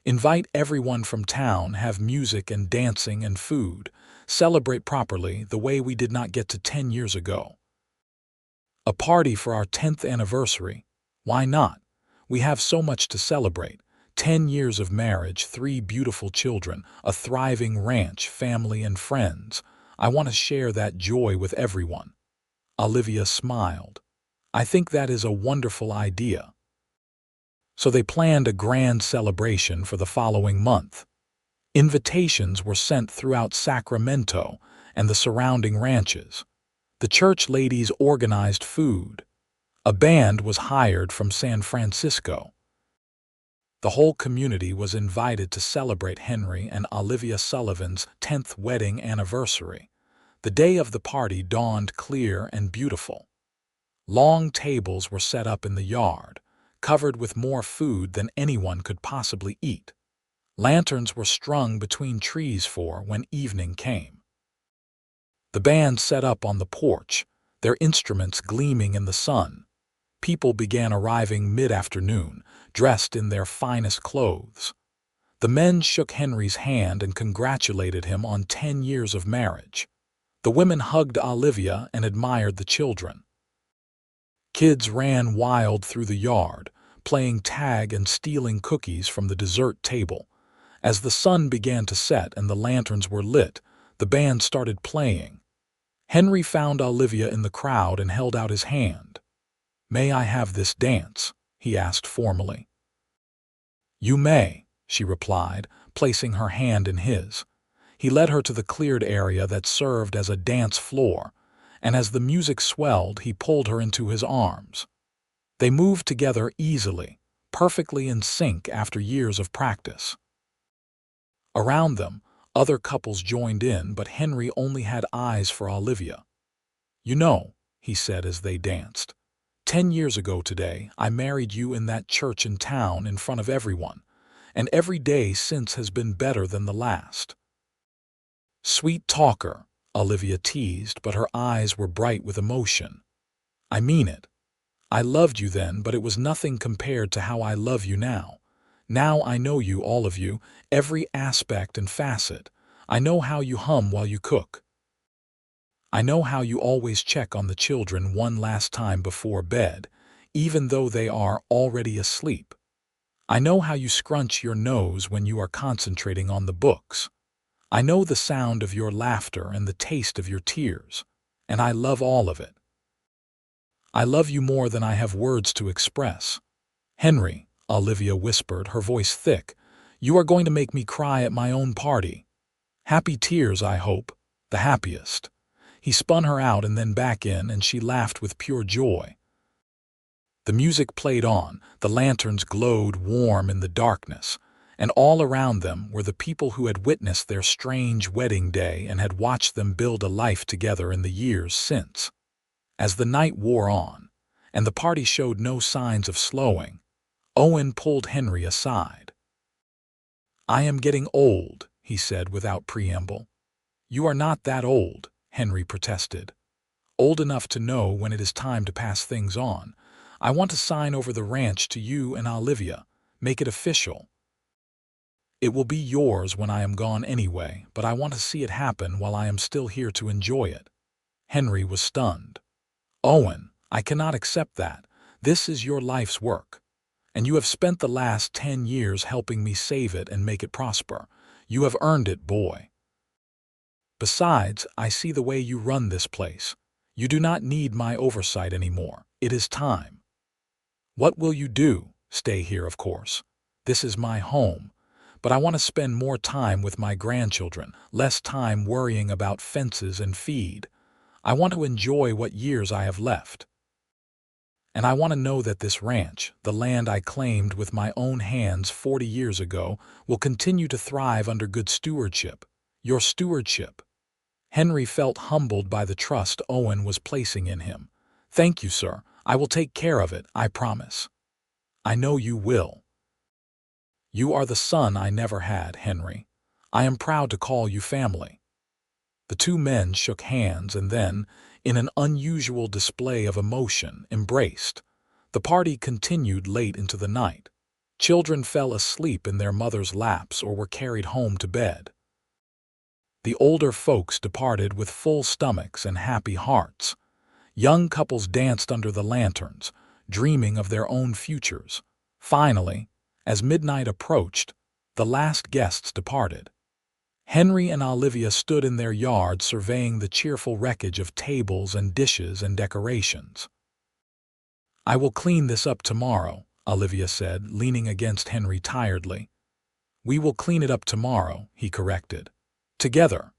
Invite everyone from town, have music and dancing and food. Celebrate properly the way we did not get to 10 years ago. A party for our 10th anniversary. Why not? We have so much to celebrate. 10 years of marriage, 3 beautiful children, a thriving ranch, family and friends. I want to share that joy with everyone. Olivia smiled. I think that is a wonderful idea. So they planned a grand celebration for the following month. Invitations were sent throughout Sacramento and the surrounding ranches. The church ladies organized food. A band was hired from San Francisco. The whole community was invited to celebrate Henry and Olivia Sullivan's 10th wedding anniversary. The day of the party dawned clear and beautiful. Long tables were set up in the yard, covered with more food than anyone could possibly eat. Lanterns were strung between trees for when evening came. The band set up on the porch, their instruments gleaming in the sun. People began arriving mid-afternoon, dressed in their finest clothes. The men shook Henry's hand and congratulated him on 10 years of marriage. The women hugged Olivia and admired the children. Kids ran wild through the yard, playing tag and stealing cookies from the dessert table. As the sun began to set and the lanterns were lit, the band started playing. Henry found Olivia in the crowd and held out his hand. "May I have this dance?" he asked formally. "You may," she replied, placing her hand in his. He led her to the cleared area that served as a dance floor, and as the music swelled, he pulled her into his arms. They moved together easily, perfectly in sync after years of practice. Around them, other couples joined in, but Henry only had eyes for Olivia. "You know," he said as they danced, 10 years ago today, I married you in that church in town in front of everyone, and every day since has been better than the last." "Sweet talker," Olivia teased, but her eyes were bright with emotion. "I mean it. I loved you then, but it was nothing compared to how I love you now. Now I know you, all of you, every aspect and facet. I know how you hum while you cook. I know how you always check on the children one last time before bed, even though they are already asleep. I know how you scrunch your nose when you are concentrating on the books. I know the sound of your laughter and the taste of your tears, and I love all of it. I love you more than I have words to express." "Henry," Olivia whispered, her voice thick, "you are going to make me cry at my own party. Happy tears, I hope, the happiest." He spun her out and then back in, and she laughed with pure joy. The music played on, the lanterns glowed warm in the darkness, and all around them were the people who had witnessed their strange wedding day and had watched them build a life together in the years since. As the night wore on, and the party showed no signs of slowing, Owen pulled Henry aside. "I am getting old," he said without preamble. "You are not that old," Henry protested. "Old enough to know when it is time to pass things on. I want to sign over the ranch to you and Olivia, make it official. It will be yours when I am gone anyway, but I want to see it happen while I am still here to enjoy it." Henry was stunned. "Owen, I cannot accept that. This is your life's work, and you have spent the last 10 years helping me save it and make it prosper. You have earned it, boy. Besides, I see the way you run this place. You do not need my oversight anymore. It is time. What will you do? Stay here, of course. This is my home. But I want to spend more time with my grandchildren, less time worrying about fences and feed. I want to enjoy what years I have left. And I want to know that this ranch, the land I claimed with my own hands 40 years ago, will continue to thrive under good stewardship. Your stewardship." Henry felt humbled by the trust Owen was placing in him. "Thank you, sir. I will take care of it, I promise." "I know you will. You are the son I never had, Henry. I am proud to call you family." The two men shook hands and then, in an unusual display of emotion, embraced. The party continued late into the night. Children fell asleep in their mothers' laps or were carried home to bed. The older folks departed with full stomachs and happy hearts. Young couples danced under the lanterns, dreaming of their own futures. Finally, as midnight approached, the last guests departed. Henry and Olivia stood in their yard surveying the cheerful wreckage of tables and dishes and decorations. "I will clean this up tomorrow," Olivia said, leaning against Henry tiredly. "We will clean it up tomorrow," he corrected. Together.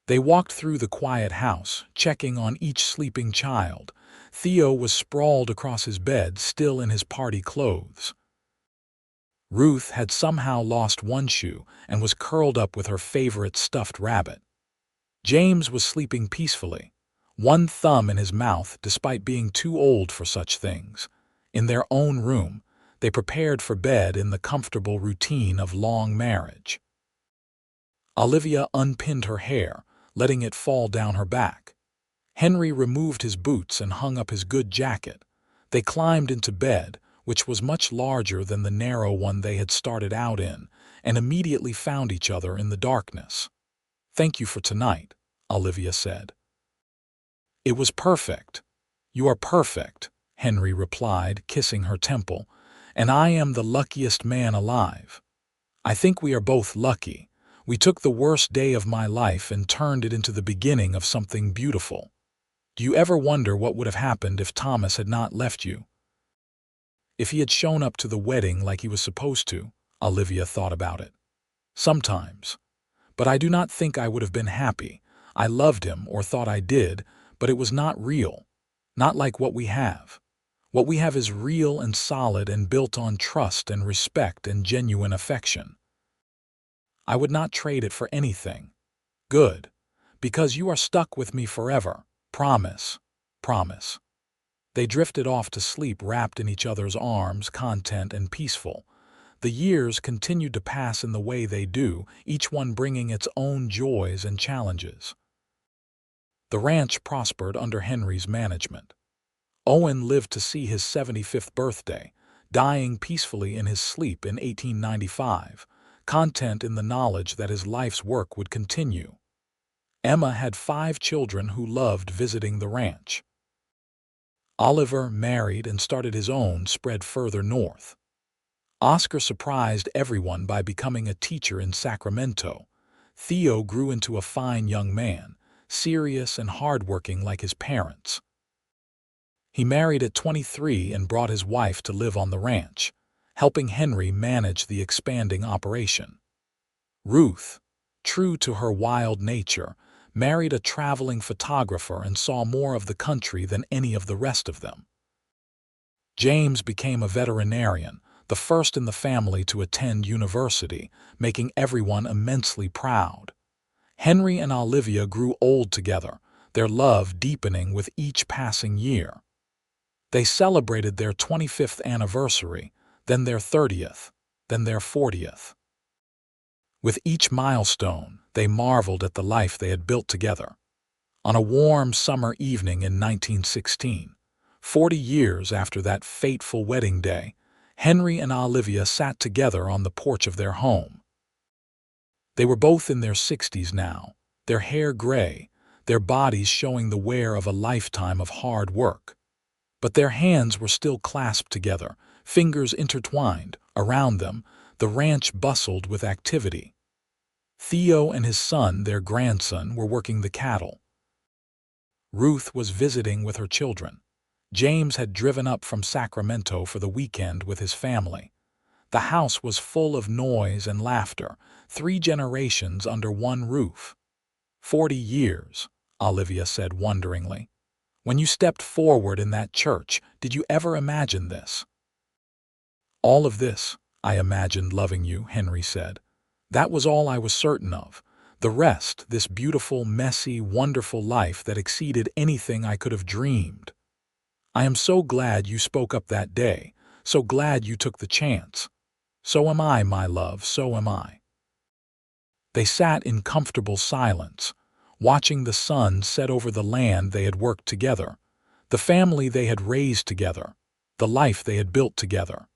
They walked through the quiet house, checking on each sleeping child. Theo was sprawled across his bed, still in his party clothes. Ruth had somehow lost one shoe and was curled up with her favorite stuffed rabbit. James was sleeping peacefully, one thumb in his mouth despite being too old for such things. In their own room, they prepared for bed in the comfortable routine of long marriage. Olivia unpinned her hair, letting it fall down her back. Henry removed his boots and hung up his good jacket. They climbed into bed, which was much larger than the narrow one they had started out in, and immediately found each other in the darkness. "Thank you for tonight," Olivia said. "It was perfect." "You are perfect," Henry replied, kissing her temple, "and I am the luckiest man alive. I think we are both lucky. We took the worst day of my life and turned it into the beginning of something beautiful. Do you ever wonder what would have happened if Thomas had not left you? If he had shown up to the wedding like he was supposed to? Olivia thought about it. Sometimes. But I do not think I would have been happy. I loved him, or thought I did, but it was not real. Not like what we have. What we have is real and solid and built on trust and respect and genuine affection. I would not trade it for anything. Good. Because you are stuck with me forever. Promise. Promise. They drifted off to sleep wrapped in each other's arms, content and peaceful. The years continued to pass in the way they do, each one bringing its own joys and challenges. The ranch prospered under Henry's management. Owen lived to see his 75th birthday, dying peacefully in his sleep in 1895, content in the knowledge that his life's work would continue. Emma had 5 children who loved visiting the ranch. Oliver married and started his own spread further north. Oscar surprised everyone by becoming a teacher in Sacramento. Theo grew into a fine young man, serious and hardworking like his parents. He married at 23 and brought his wife to live on the ranch, helping Henry manage the expanding operation. Ruth, true to her wild nature, married a traveling photographer and saw more of the country than any of the rest of them. James became a veterinarian, the first in the family to attend university, making everyone immensely proud. Henry and Olivia grew old together, their love deepening with each passing year. They celebrated their 25th anniversary, then their 30th, then their 40th. With each milestone, they marveled at the life they had built together. On a warm summer evening in 1916, 40 years after that fateful wedding day, Henry and Olivia sat together on the porch of their home. They were both in their 60s now, their hair gray, their bodies showing the wear of a lifetime of hard work. But their hands were still clasped together, fingers intertwined. Around them, the ranch bustled with activity. Theo and his son, their grandson, were working the cattle. Ruth was visiting with her children. James had driven up from Sacramento for the weekend with his family. The house was full of noise and laughter, 3 generations under one roof. 40 years, Olivia said wonderingly. When you stepped forward in that church, did you ever imagine this? All of this, I imagined loving you, Henry said. That was all I was certain of. The rest, this beautiful, messy, wonderful life that exceeded anything I could have dreamed. I am so glad you spoke up that day, so glad you took the chance. So am I, my love, so am I. They sat in comfortable silence, watching the sun set over the land they had worked together, the family they had raised together, the life they had built together.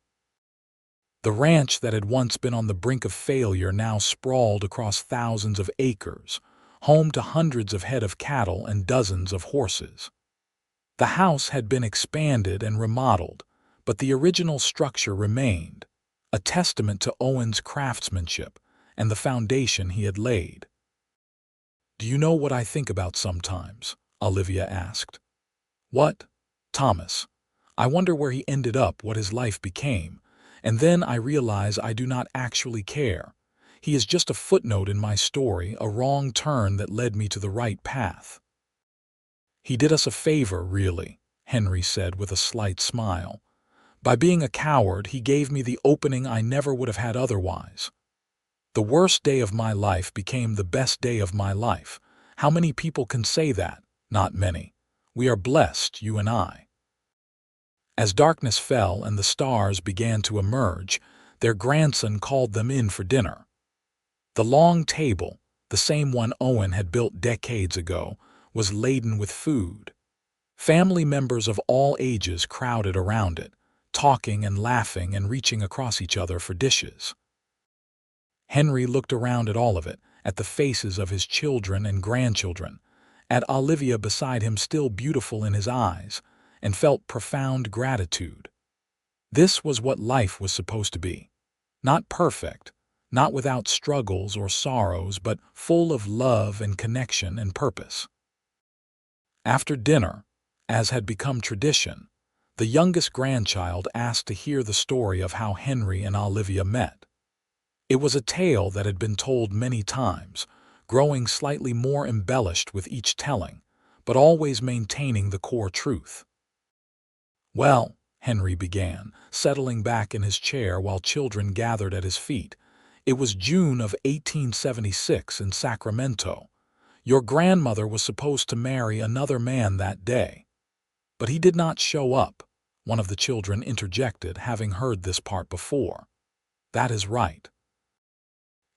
The ranch that had once been on the brink of failure now sprawled across thousands of acres, home to hundreds of head of cattle and dozens of horses. The house had been expanded and remodeled, but the original structure remained, a testament to Owen's craftsmanship and the foundation he had laid. Do you know what I think about sometimes? Olivia asked. What? Thomas. I wonder where he ended up, what his life became, and then I realize I do not actually care. He is just a footnote in my story, a wrong turn that led me to the right path. He did us a favor, really, Henry said with a slight smile. By being a coward, he gave me the opening I never would have had otherwise. The worst day of my life became the best day of my life. How many people can say that? Not many. We are blessed, you and I. As darkness fell and the stars began to emerge, their grandson called them in for dinner. The long table, the same one Owen had built decades ago, was laden with food. Family members of all ages crowded around it, talking and laughing and reaching across each other for dishes. Henry looked around at all of it, at the faces of his children and grandchildren, at Olivia beside him still beautiful in his eyes, and felt profound gratitude. This was what life was supposed to be. Not perfect, not without struggles or sorrows, but full of love and connection and purpose. After dinner, as had become tradition, the youngest grandchild asked to hear the story of how Henry and Olivia met. It was a tale that had been told many times, growing slightly more embellished with each telling, but always maintaining the core truth. "Well," Henry began, settling back in his chair while children gathered at his feet, "it was June of 1876 in Sacramento. Your grandmother was supposed to marry another man that day. But he did not show up," one of the children interjected, having heard this part before. "That is right.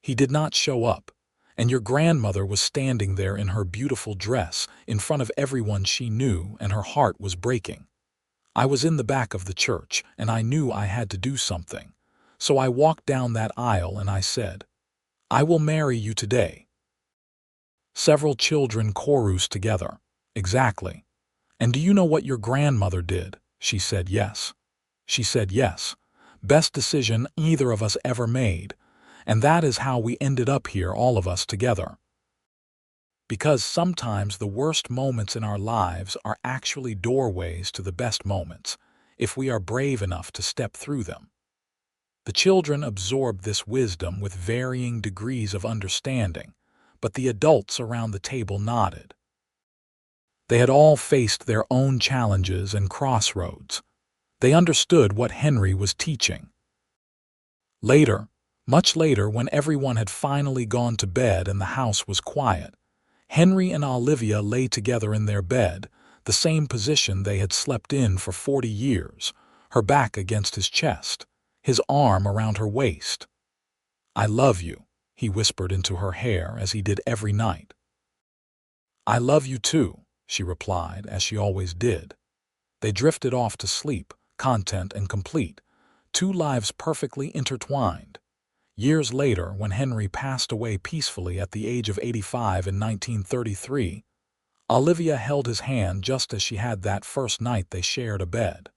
He did not show up, and your grandmother was standing there in her beautiful dress in front of everyone she knew, and her heart was breaking. I was in the back of the church, and I knew I had to do something. So I walked down that aisle and I said, 'I will marry you today.'" Several children chorused together, "Exactly. And do you know what your grandmother did?" She said yes. She said yes. Best decision either of us ever made. And that is how we ended up here, all of us together. Because sometimes the worst moments in our lives are actually doorways to the best moments, if we are brave enough to step through them. The children absorbed this wisdom with varying degrees of understanding, but the adults around the table nodded. They had all faced their own challenges and crossroads. They understood what Henry was teaching. Later, much later, when everyone had finally gone to bed and the house was quiet, Henry and Olivia lay together in their bed, the same position they had slept in for 40 years, her back against his chest, his arm around her waist. "I love you," he whispered into her hair as he did every night. "I love you too," she replied, as she always did. They drifted off to sleep, content and complete, two lives perfectly intertwined. Years later, when Henry passed away peacefully at the age of 85 in 1933, Olivia held his hand just as she had that first night they shared a bed.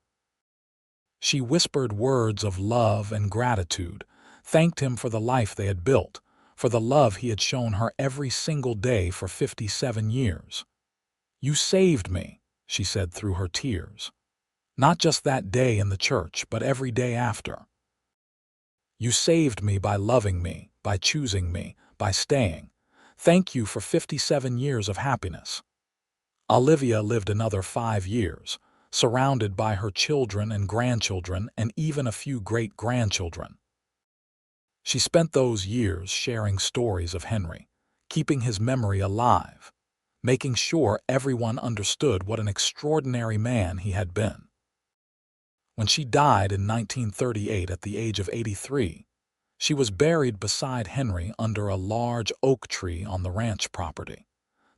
She whispered words of love and gratitude, thanked him for the life they had built, for the love he had shown her every single day for 57 years. "You saved me," she said through her tears. "Not just that day in the church, but every day after. You saved me by loving me, by choosing me, by staying. Thank you for 57 years of happiness." Olivia lived another 5 years, surrounded by her children and grandchildren and even a few great-grandchildren. She spent those years sharing stories of Henry, keeping his memory alive, making sure everyone understood what an extraordinary man he had been. When she died in 1938 at the age of 83, she was buried beside Henry under a large oak tree on the ranch property,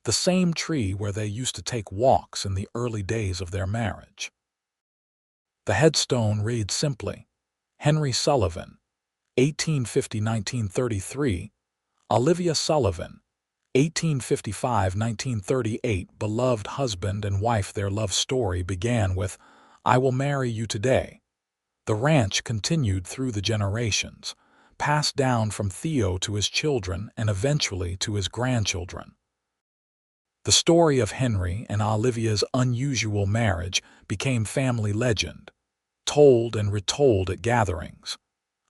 the same tree where they used to take walks in the early days of their marriage. The headstone reads simply, "Henry Sullivan, 1850–1933, Olivia Sullivan, 1855–1938, beloved husband and wife." Their love story began with, "I will marry you today." The ranch continued through the generations, passed down from Theo to his children and eventually to his grandchildren. The story of Henry and Olivia's unusual marriage became family legend, told and retold at gatherings.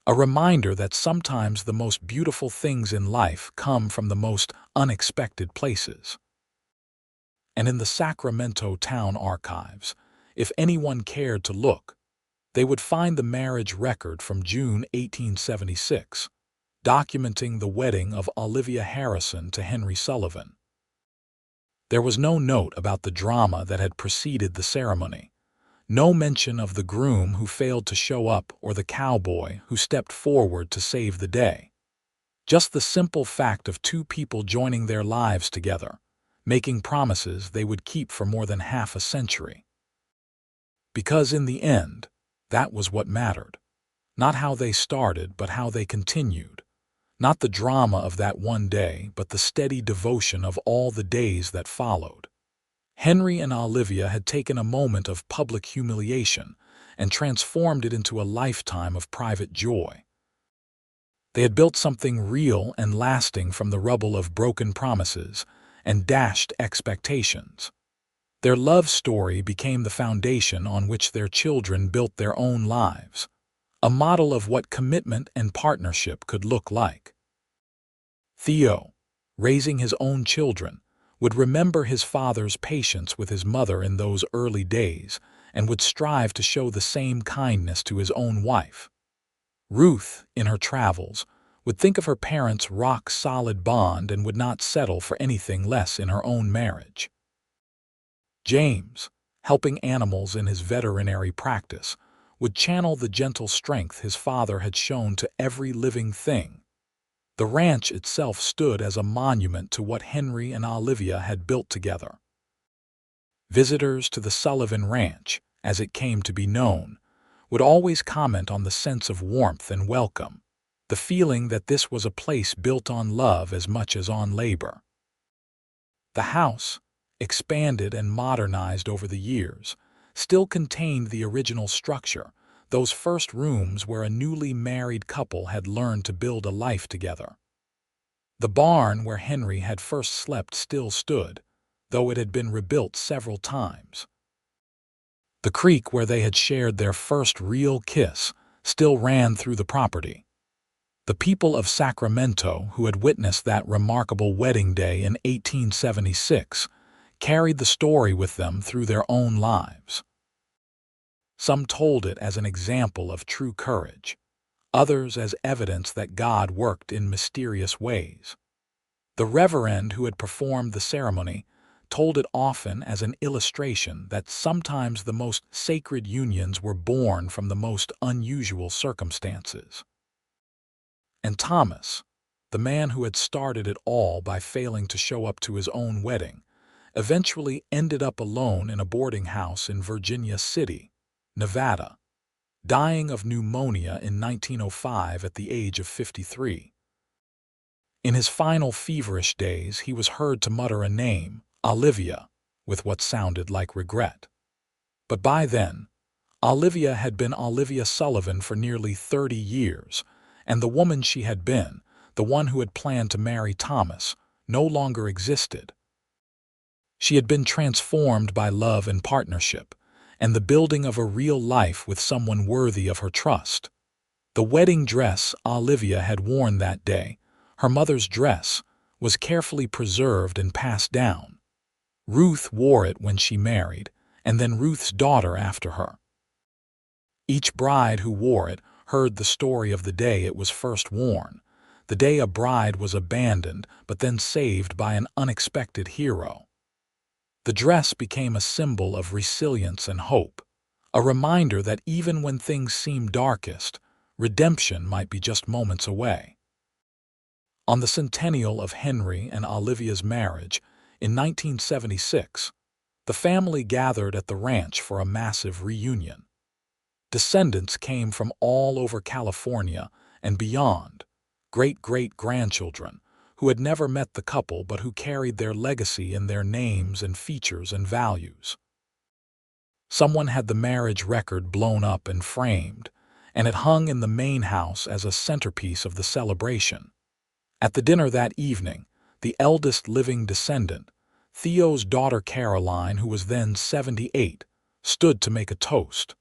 A reminder that sometimes the most beautiful things in life come from the most unexpected places. And in the Sacramento town archives, if anyone cared to look, they would find the marriage record from June 1876, documenting the wedding of Olivia Harrison to Henry Sullivan. There was no note about the drama that had preceded the ceremony, no mention of the groom who failed to show up or the cowboy who stepped forward to save the day. Just the simple fact of two people joining their lives together, making promises they would keep for more than half a century. Because in the end, that was what mattered. Not how they started, but how they continued. Not the drama of that one day, but the steady devotion of all the days that followed. Henry and Olivia had taken a moment of public humiliation and transformed it into a lifetime of private joy. They had built something real and lasting from the rubble of broken promises and dashed expectations. Their love story became the foundation on which their children built their own lives, a model of what commitment and partnership could look like. Theo, raising his own children, would remember his father's patience with his mother in those early days and would strive to show the same kindness to his own wife. Ruth, in her travels, would think of her parents' rock-solid bond and would not settle for anything less in her own marriage. James, helping animals in his veterinary practice, would channel the gentle strength his father had shown to every living thing. The ranch itself stood as a monument to what Henry and Olivia had built together. Visitors to the Sullivan Ranch, as it came to be known, would always comment on the sense of warmth and welcome, the feeling that this was a place built on love as much as on labor. The house, expanded and modernized over the years, still contained the original structure, those first rooms where a newly married couple had learned to build a life together. The barn where Henry had first slept still stood, though it had been rebuilt several times. The creek where they had shared their first real kiss still ran through the property. The people of Sacramento who had witnessed that remarkable wedding day in 1876 carried the story with them through their own lives. Some told it as an example of true courage, others as evidence that God worked in mysterious ways. The reverend who had performed the ceremony told it often as an illustration that sometimes the most sacred unions were born from the most unusual circumstances. And Thomas, the man who had started it all by failing to show up to his own wedding, eventually ended up alone in a boarding house in Virginia City, Nevada, dying of pneumonia in 1905 at the age of 53. In his final feverish days, he was heard to mutter a name, Olivia, with what sounded like regret. But by then, Olivia had been Olivia Sullivan for nearly 30 years, and the woman she had been, the one who had planned to marry Thomas, no longer existed. She had been transformed by love and partnership, and the building of a real life with someone worthy of her trust. The wedding dress Olivia had worn that day, her mother's dress, was carefully preserved and passed down. Ruth wore it when she married, and then Ruth's daughter after her. Each bride who wore it heard the story of the day it was first worn, the day a bride was abandoned but then saved by an unexpected hero. The dress became a symbol of resilience and hope, a reminder that even when things seemed darkest, redemption might be just moments away. On the centennial of Henry and Olivia's marriage, in 1976, the family gathered at the ranch for a massive reunion. Descendants came from all over California and beyond, great-great-grandchildren, who had never met the couple but who carried their legacy in their names and features and values. Someone had the marriage record blown up and framed, and it hung in the main house as a centerpiece of the celebration. At the dinner that evening, the eldest living descendant, Theo's daughter Caroline, who was then 78, stood to make a toast.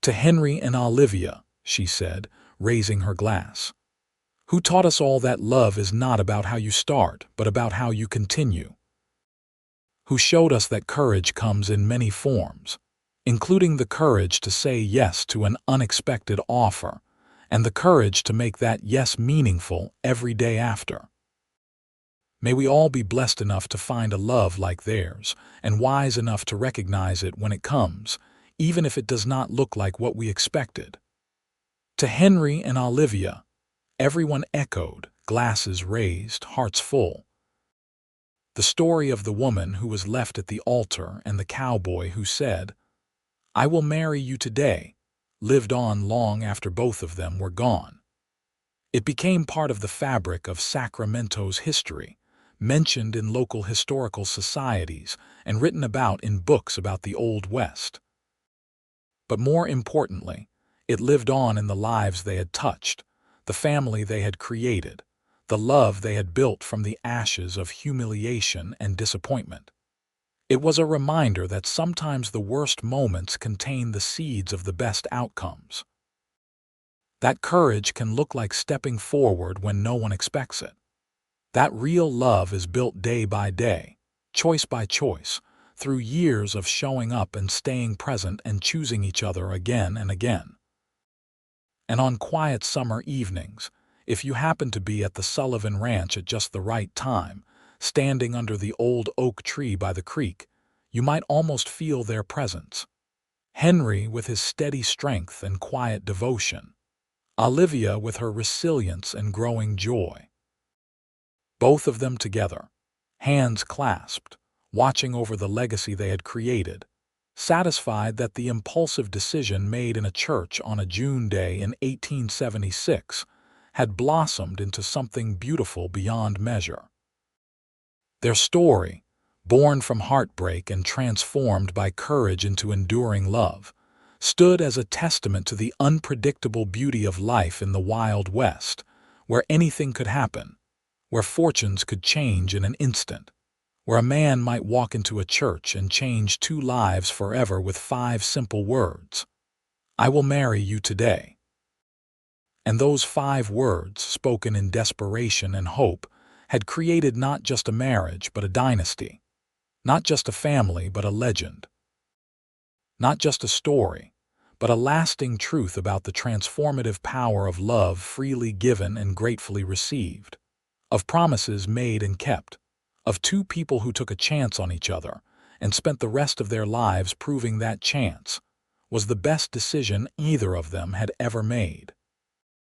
"To Henry and Olivia," she said, raising her glass, "who taught us all that love is not about how you start, but about how you continue. Who showed us that courage comes in many forms, including the courage to say yes to an unexpected offer, and the courage to make that yes meaningful every day after. May we all be blessed enough to find a love like theirs, and wise enough to recognize it when it comes, even if it does not look like what we expected." To Henry and Olivia, everyone echoed, glasses raised, hearts full. The story of the woman who was left at the altar and the cowboy who said, "I will marry you today," lived on long after both of them were gone. It became part of the fabric of Sacramento's history, mentioned in local historical societies and written about in books about the Old West. But more importantly, it lived on in the lives they had touched, the family they had created, the love they had built from the ashes of humiliation and disappointment. It was a reminder that sometimes the worst moments contain the seeds of the best outcomes. That courage can look like stepping forward when no one expects it. That real love is built day by day, choice by choice, through years of showing up and staying present and choosing each other again and again. And on quiet summer evenings, if you happen to be at the Sullivan Ranch at just the right time, standing under the old oak tree by the creek, you might almost feel their presence. Henry with his steady strength and quiet devotion, Olivia with her resilience and growing joy. Both of them together, hands clasped, watching over the legacy they had created, satisfied that the impulsive decision made in a church on a June day in 1876 had blossomed into something beautiful beyond measure. Their story, born from heartbreak and transformed by courage into enduring love, stood as a testament to the unpredictable beauty of life in the Wild West, where anything could happen, where fortunes could change in an instant, where a man might walk into a church and change two lives forever with 5 simple words: "I will marry you today." And those 5 words, spoken in desperation and hope, had created not just a marriage but a dynasty, not just a family but a legend, not just a story, but a lasting truth about the transformative power of love freely given and gratefully received, of promises made and kept, of 2 people who took a chance on each other and spent the rest of their lives proving that chance was the best decision either of them had ever made.